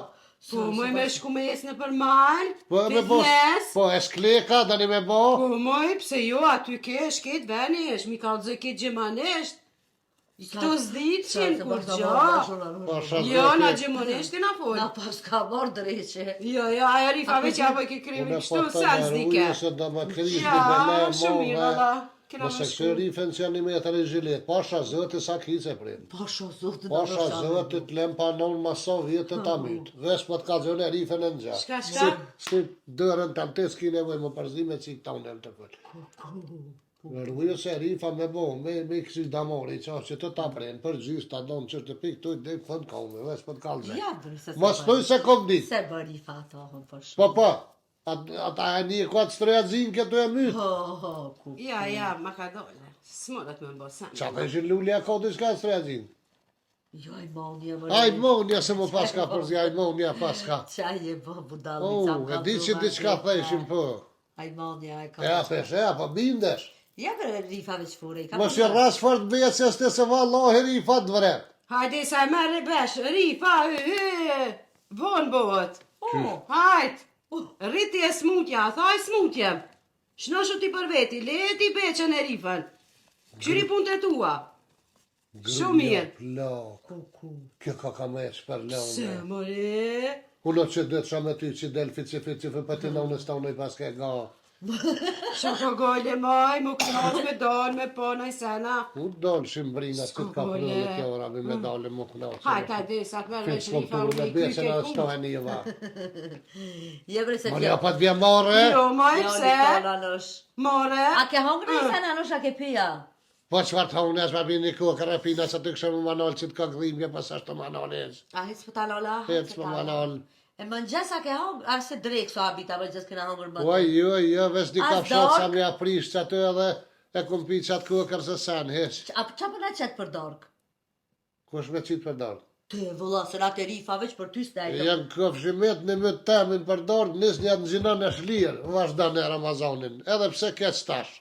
Po, moj me shku me jesë në për mal, Po, me bo, fitness. po, e skleka, dani me bo? Po, moj, pse jo, aty ke, shket venish, mi kalëzë ke gjemanisht. Këto s'dit qenë kur gjo. Pasha Jo, na zoti. gjemonishti na fol. Na pas ka marrë dreqe. Jo, jo, aja rifa veç apo ke krimi Unë kështu, po të sa s'dike. nëruje se do më krish Ja, në bele shumë mirë, valla. Kena Mëse me kështë shku. rifën që janë 1 metër e zhilet. Pasha zëti sa kice prim. Pasha zotë Pasha zëti të lem panon maso vjetë të mytë. Vesh për të kalzone rifën e në gjatë. Shka, shka? Si dërën të antes ki nevoj më përzime që i këta unë të këllë. Rruje se rifa me bo, me kësi damori, që të ta prenë, për gjys të adonë që të pikë të i dhe këfën ka ume, vesh për të kalzone. Ja, bërë se Mos thuj se kom ditë. Se bëri fa tohën për shumë. Po, ata e një kuatë strejazin këtu e mytë. Ho, ku. Ja, ma ka dole. S'morat me mbo sen. Qa të ishin lullia ka diska strejazin? Jo, aj monja më Aj monja se më paska përzi, aj monja paska. Qaj e bë budalli E di që diçka theshin po. Aj monja e ka. E apes, po bindesh. Ja bërë rifave që fure i ka. Mos i ras fort bëjë se s'te se vallahi rifa të vret. Hajde sa e merë besh, rifa, von bëhet. Oh, Hajt, rriti e smutja, thaj smutje. Shnoshu ti për veti, le ti beqen e rifën. Këshyri punë të tua. Shumë mirë. Plo, kjo ka me e shper Se, leone. more. Ulo që dhe të shamë ty që del fici për të në sta unë i paske ga. Shoko gole maj, mu knoq me donë, me pona i sena. U donë shimbrina që të ka Skole. prëllë kjo rabi me dalë mu knoq. Hajt, hajde, sa të merë me Fitë shrifa skulpturë unë me i bese në kryke shtohe një va. je bërë se Mërja pa të vje more. Jo, maj, Jo, pse? Nikola nësh. More. A ke hongër i sen anosh a ke pia? Po qëfar të unë e shma bini kohë kërapina që të kështë më manol që të ka gdhimje pas ashtë të manolez. A hiç për talola? Hec më manol. E më njës a ke hongër? A se drejkë so habita më njës kena hongër më? Oj, jo, vesh di As ka fshat sa dork? me aprish që aty edhe e kum pi qatë kohë kërse sen, heq. A qa për na qëtë për dorkë? Kush me qitë për dorë? Te vëlla, se na të rifa veç për ty s'dajtë. Janë këfshimet në më temin për dorë, nis një në gjinon e shlirë, vazhda në Ramazanin, edhe pse ke stash.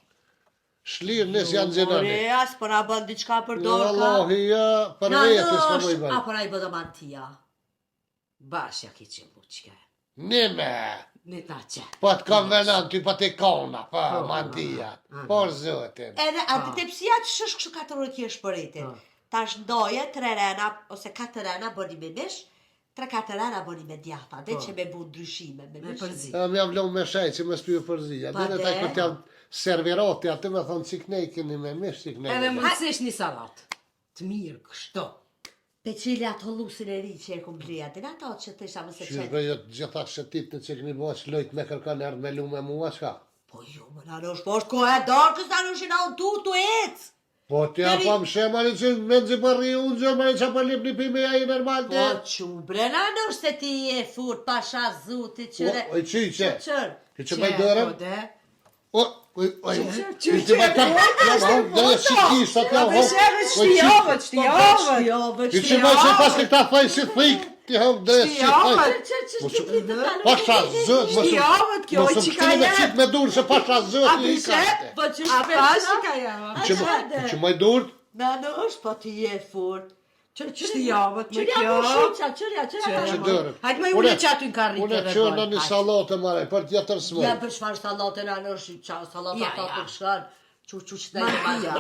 Shlirë nis janë gjinoni. More, as për na bën diçka për dorka. Wallahi, ja, për Na vetë s'ka më i nësh, a bërë. për na i bëdë mantia. Bashja ki që buqke. Nime, Ne ta që. po të konvenant, ty po të kona, po, mandia, por zotin. Edhe, a të tepsia që shësh kështu 4 orë t'jesh për rejtin. Tash ndoje, 3 rena, ose 4 rena bëni me mish, 3-4 rena bëni me djata, dhe që me bu ndryshime me Me mish. përzi. E më jam vlon me shaj që më spyë përzija. Pa Dhe de. taj për t'jam servirati, aty me thonë qik nej keni me mish, qik nej. Edhe mundësish një salat. Të mirë kështu. Pe qili ato lusin e ri që e kum blija, din ato që të isha më se Qysh qenë. bëjë gjitha shëtit në qik një bo që lojt me kërkan erdë me lu me mua, qka? Po jo, më nanosh, po është kohë e dorkës, nanushin a unë tu ecë. Po t'ja Deri- pam shemani që me nëzi përri unë gjëmani që për lip një pime ja i normal Po të. qubre, nanosh se ti je furt, pasha zuti, qëre. O, qi që? Qër. Ki që bëj dërëm? Po, Oj, që bëj tam, dhe e shikisht atë jam Atë shërë shtijovët, shtijovët. Jo, bë Ki që bëj që pas këta thaj si thik, ti hëm dhe e si thaj. Pasha zët, Shtijovët, kjo mos që ka me jetë. qit me dur se pasha zët A i bishe? kate. Po që A shpesh. pashi ka java. Që më dur, Nanosh, po ti je furt. Shtijovët me Qërja kjo. më shumë, qërja që dërëm. Hajtë me unë që aty në karritë Unë dhe që në një bërë. salatë mare, për tjetër Ja smoj. për shfar salate nanosh, qa salata Ja, ta ja. për shkan. Që që Martia.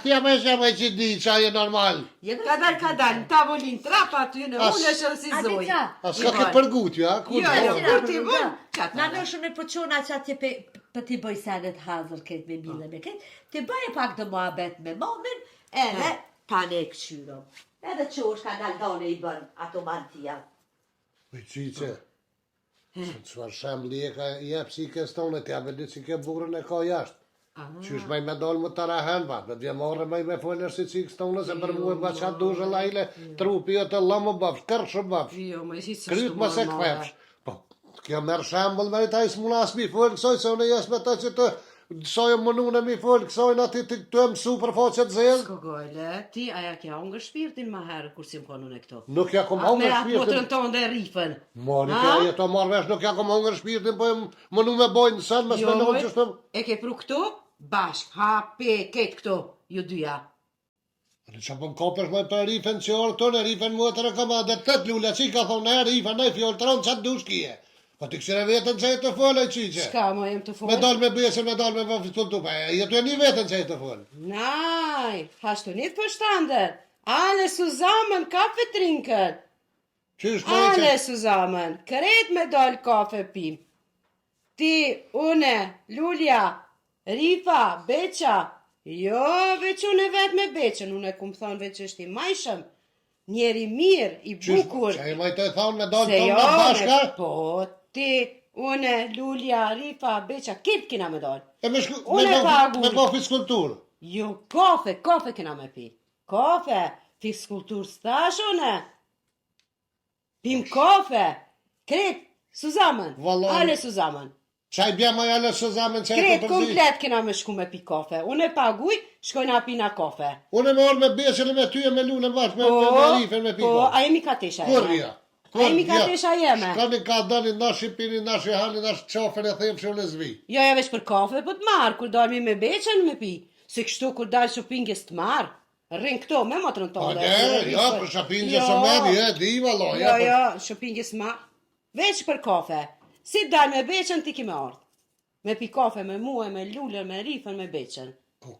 Ja me shemë që di, qa je normal. Ka dal, në tavolin trapa aty në As- unë është si zoj. A s'ka këtë përgut, ja? Kur Jo, po? jo. Kur ti bën? Qatë Nanosh në përqona që atje për ti bëj senet hazër këtë me mile me këtë, ti bëj e pak dhe muhabet me momin, edhe ta ne këqyrom. Edhe që është ka daldone i bën ato mantia. Po qiqe. Qëfar shem leka jep si ke stone, t'ja velit si ke burën e ka jashtë. Qysh maj me dollë më të rahen, ba, me dhja morë maj me folër si qik stone, se për mu e ba qatë dushë lajle, trupi e të lamë bafsh, kërshë bafsh, Jo, më ishit së kryt më se këpefsh. Po, Kjo merr shembull me ta s'munas mi fol kësoj se unë jes me ta që të sojë mënune mi fol kësoj na ti të mësu për faqe të zezë. Skogojle, ti aja kja unë shpirtin ma herë kur si më konë unë e këto. Nuk ja kom Me hongër atë shpirtin. motrën tonë dhe rifën. Moni Ha? kja jeto marrë vesh, nuk ja kom hongër shpirtin, po mënu me bojnë sen, me s'me nëmë që shtëm. E ke pru këtu, bashk, hape, ketë këtu, ju dyja. Në që po më kopesh me për rifen që orë tonë, rifen më të rekama dhe të të lule, që i ka thonë në rifen, në i fjollë të ronë, që të dush kje. Po të këshire vetën që e të folë e qiqe. Shka mo jem të Me folë? dalë me bëjese, me dalë me vëfitull të pa, jetu e një vetën që e të folë. Naj, hashtu një të përshtander. Ale Suzamën, kafe trinkën. Qysh po e Ale që? Suzamën, kret me dalë kafe pim. Ti, une, Lulja, Rifa, Beqa. Jo, veç unë e vetë me Beqën, unë e kumë thonë veç është i majshëm. Njeri mirë, i bukur. Që e majtë e thonë me dalë Se tonë jo, në bashka? po, ti, une, Lulja, Rifa, Beqa, kip kina me dalë. E me Unë e pagu. me bo fiskulturë. Jo, kafe kina me pi. Kafe, fiskultur stash une. Pim kafe. Kret, Suzamën. Vallai. Ale Suzamën. Qaj bja ma jale së zamen që e Kret të përzi. komplet kina me shku me pi kafe. Unë e paguj, shkojna pina kafe. Unë me orë me besën e me ty e me lune bashkë, me rifen, me po, piko. a jemi katesha Kur jeme. vja? A jemi katesha jeme. Shkani ka dani nash i pini, nash i hani, nash qafën e them që unë e zvi. Jo, ja veç për kafe, po të marë, kur dalmi me Beqen me pi. Se kështu kur dalë shopingës të marë. Rrin këto, me motrën Po tonë. ne, ja, për shapinjë së meni, di valo, Jo, ja. jo, shopingës ma. Veç për kafe. Si dalë me Beqen, ti ki me ardhë. Me pi kafe, me muaj, me lullën, me rifën, me Beqen.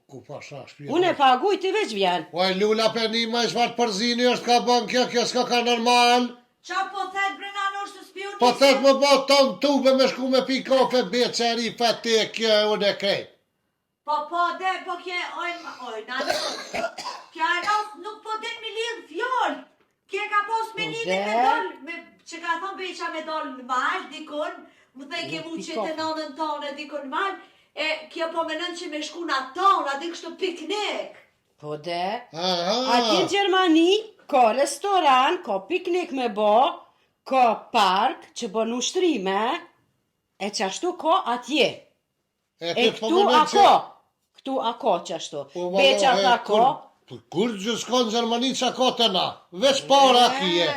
Ku pasha shpirë. Unë e paguj, ti veç vjen. Oj, lula për një ma i shvartë përzini është ka bën kjo s'ka ka normal. Qa po thet brena në është të spion? Po thet më bo tonë tube me shku me pi kafe, beqe, rife, te, kjo, unë e krejt. Po, kje, nani, kja e nësë nuk po din mi lidh fjoll. Kje ka pos me lidhe me dollë, që ka thonë Beqa me dollë në malë, dikon, më thej ke mu që të nënën tonë dikon në malë, e kjo po menën që me shku në tonë, a di kështu piknik. Po de. Aha. Ati në Gjermani, ka restoran, ka piknik me bo, ka park që bën ushtrime, e qashtu ka atje. E po këtu me ako. Këtu ako qashtu. Beqa tha ko. Kur gjë s'ka në Gjermani që ako të na, veç para kije.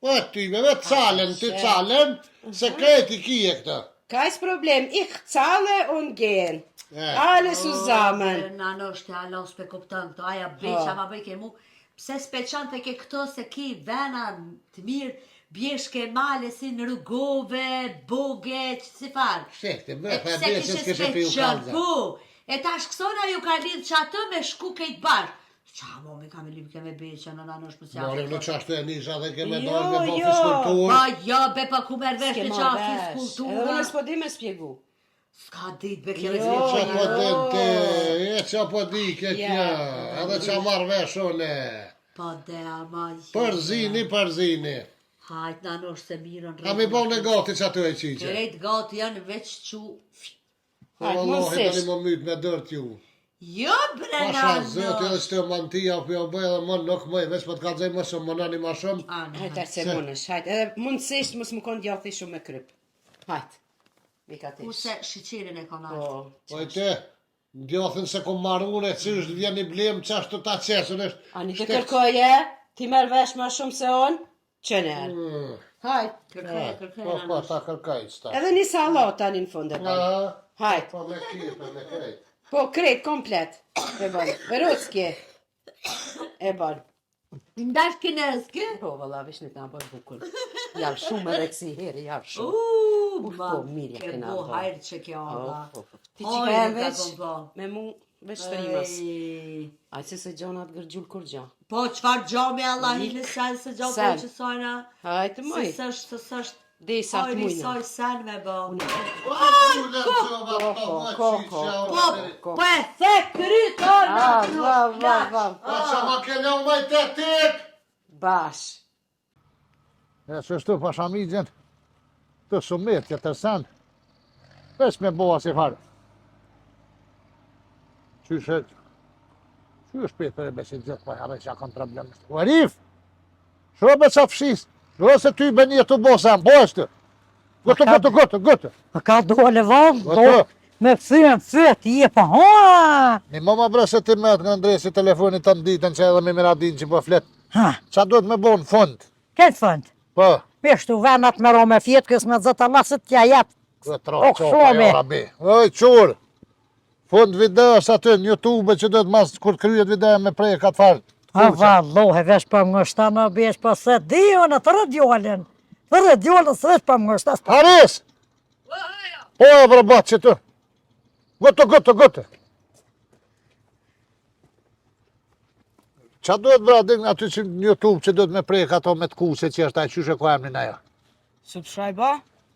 Po ty me vetë calen, ty calen, se kreti kije këtë. Kajs problem, ich zahle und gehen. E. Ale Suzamën. Na në është ja los pe kuptën këto, aja Beqa ma bëjke mu, pse s'peçan të ke këto se ki vena të mirë, bjeshke male si në rrugove, boge, që si farë. Shekte, E më fa pse besë kishe s'keshe pi u speqan, kalza. po, e tash kësona ju ka lidh që atë me shku kejt bashkë. Qa mo me kam e lidh ke me Beqa në nanë është pësja. More, në qashtu e nisha dhe ke me Jo, dojnë me bo jo. fiskulturë. Pa jo, be pa ku merr vesh S'ke të marrë qa vesh. Edhe fiskultura. unë s'po di me spjegu. S'ka dit be Jo, kjeve Qa zveqe. po den te, e qa po di ke Ja. kja, edhe qa marrë vesh une. Pa de ama. Përzini. Hajt nanë është se mirën A mi bo në gati që aty e qiqe. Krejt gati janë veç që. Hajt, Wallahi mundësisht. tani më myt me dërt ju. Jo brena Pasha zëti edhe në. shtë mantia, po jo bëj edhe më nuk mëj, veç po të kalzaj më shumë, më nani më shumë. Hajt, se munësh, hajt. Edhe mundësisht mos më konë djathi shumë me kryp. Hajt. Mi ka tish. Kuse shiqirin e konar. Po. Po e te, ndjothin se kom marrune, që është vjen i blem, që ashtu ta qesën është. Ani të kërkoje, ti merr vesh ma shumë se on, që nërë. Hajt. Po, po, ta kërkaj, sta. Edhe një salat tani në fund e bën. Aha, Hajt. po me kipe, me krejt. Po, krejt, komplet. E bën. Verucki. E bën. Ndash kineske? Po, valla, vesh një të nga bërë bukur. Jarë shumë edhe kësi heri, jarë shumë. po, mirë ja ke kena bo bo. hajrë që kjo Allah. Ti Oj, që ka e nuk ka veç, kon bo. me mu veç të rimas. Ej. Aj se se gjonat gërgjull kur gjo. Po, qfar gjami Allah i në sen se gjo Sen. po që sajna. Hajtë moj, Se sështë, dhe sa të oj, mujnë. risoj sen me bo. Po e the kryt, o, Va. Pa që ma kene u maj të tik. Bash. E që shtu pashamigjen, të sumetje të sen, veç me boa si farë. Qyshe shpetër e besin gjithë, po herë që ja kanë problem. U Arif, shro be qa fshis, shro se ty be një të bo sen, bo është. Gëtë. A ka dole vallë, Gotë. me këthyen fyet, je pa, ha, Një mama bre se ti met nga ndresi telefonit të nditën që edhe me miradin që po flet. ha, Qa duhet me bo në fund? këtë fund. Po, Pishtu venat me ro me fjetë, kësë me zëtë allasit tja jetë. këtë O, rohë qopa, këshome. jo rabi. Oj, qurë. Fund videos aty në YouTube që duhet mas kur kryet video me prej ka të farë. A vallohe, vesh për më ngështa në besh, për se di unë të rëdjollin. Të rëdjollin së vesh për më ngështa. Haris! Po, e vrabat që të. Gëtë. Qa duhet bra, din aty që në YouTube që duhet me prej ka to me të kuse që është ajë qyshe ko emnin ajo. Subscribe,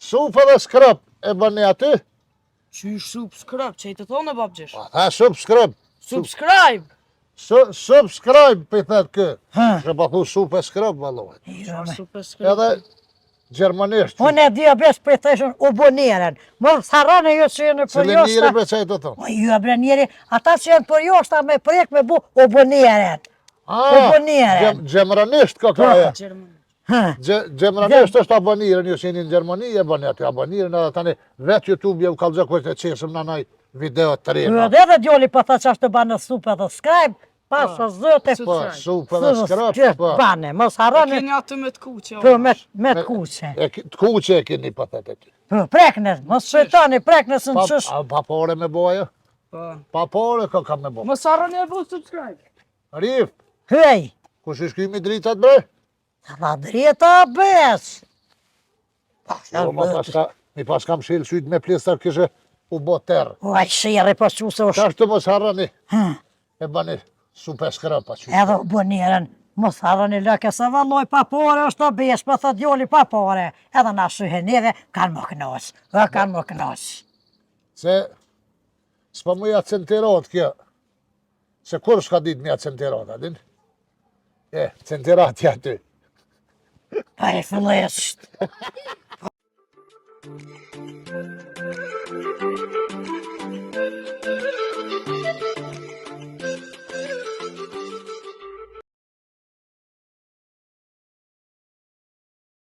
Supë dhe skrap e bëni aty? qysh subscribe, që i të thonë e babgjesh? Pa, tha subscribe. Subscribe! Subscribe për i thetë kë. Ha. Që pa thu supë e skrap, valohet. Subscribe. Edhe gjermanisht. Unë e dhja besh për i theshën uboniren. Më sarane ju që jenë për Cile njëri joshta. bre që i të thonë. O ju e bre njeri, ata që jenë për joshta me prek me bu uboniren. Gjemranisht ka aja. Gjerman. Ha, Gjemranisht është aboniren, ju që jeni në Gjermani e bëni aty aboniren, edhe tani vetë YouTube je u kalëzë kështë e qesëm në naj video të ju rejna. edhe dhe djoli për tha që është të banë supë dhe skrajbë, pasë zëte, Po, supë dhe skrap, po. bane, mos harani Keni atë me të kuqe, për me të kuqe. Të kuqe e keni për të ty. Për preknes, mos shëtani preknes në qësh. Pa pore me boja? Po. Pa pore ka me bo. Mos harroni e bu subscribe. Rif, Hej, kush është kymi dritat bre? dha drita bes. Jo, mi pas kam shilë sytë me plistar kështë u bo terë. Uaj, shire po që se Qa është të mos harrani? Hmm. E bani supë e skrapa që. Edhe uboniren, mos harani lëke se valloj pa pore është të besh, për thë djoli pa pore. Edhe na shyhen edhe, kanë më kënos, kanë më kënos. Se s'pa mu ja centirot kjo. Se kur s'ka dit me ja centirot, adin? Centirati aty. Pa e fillesht.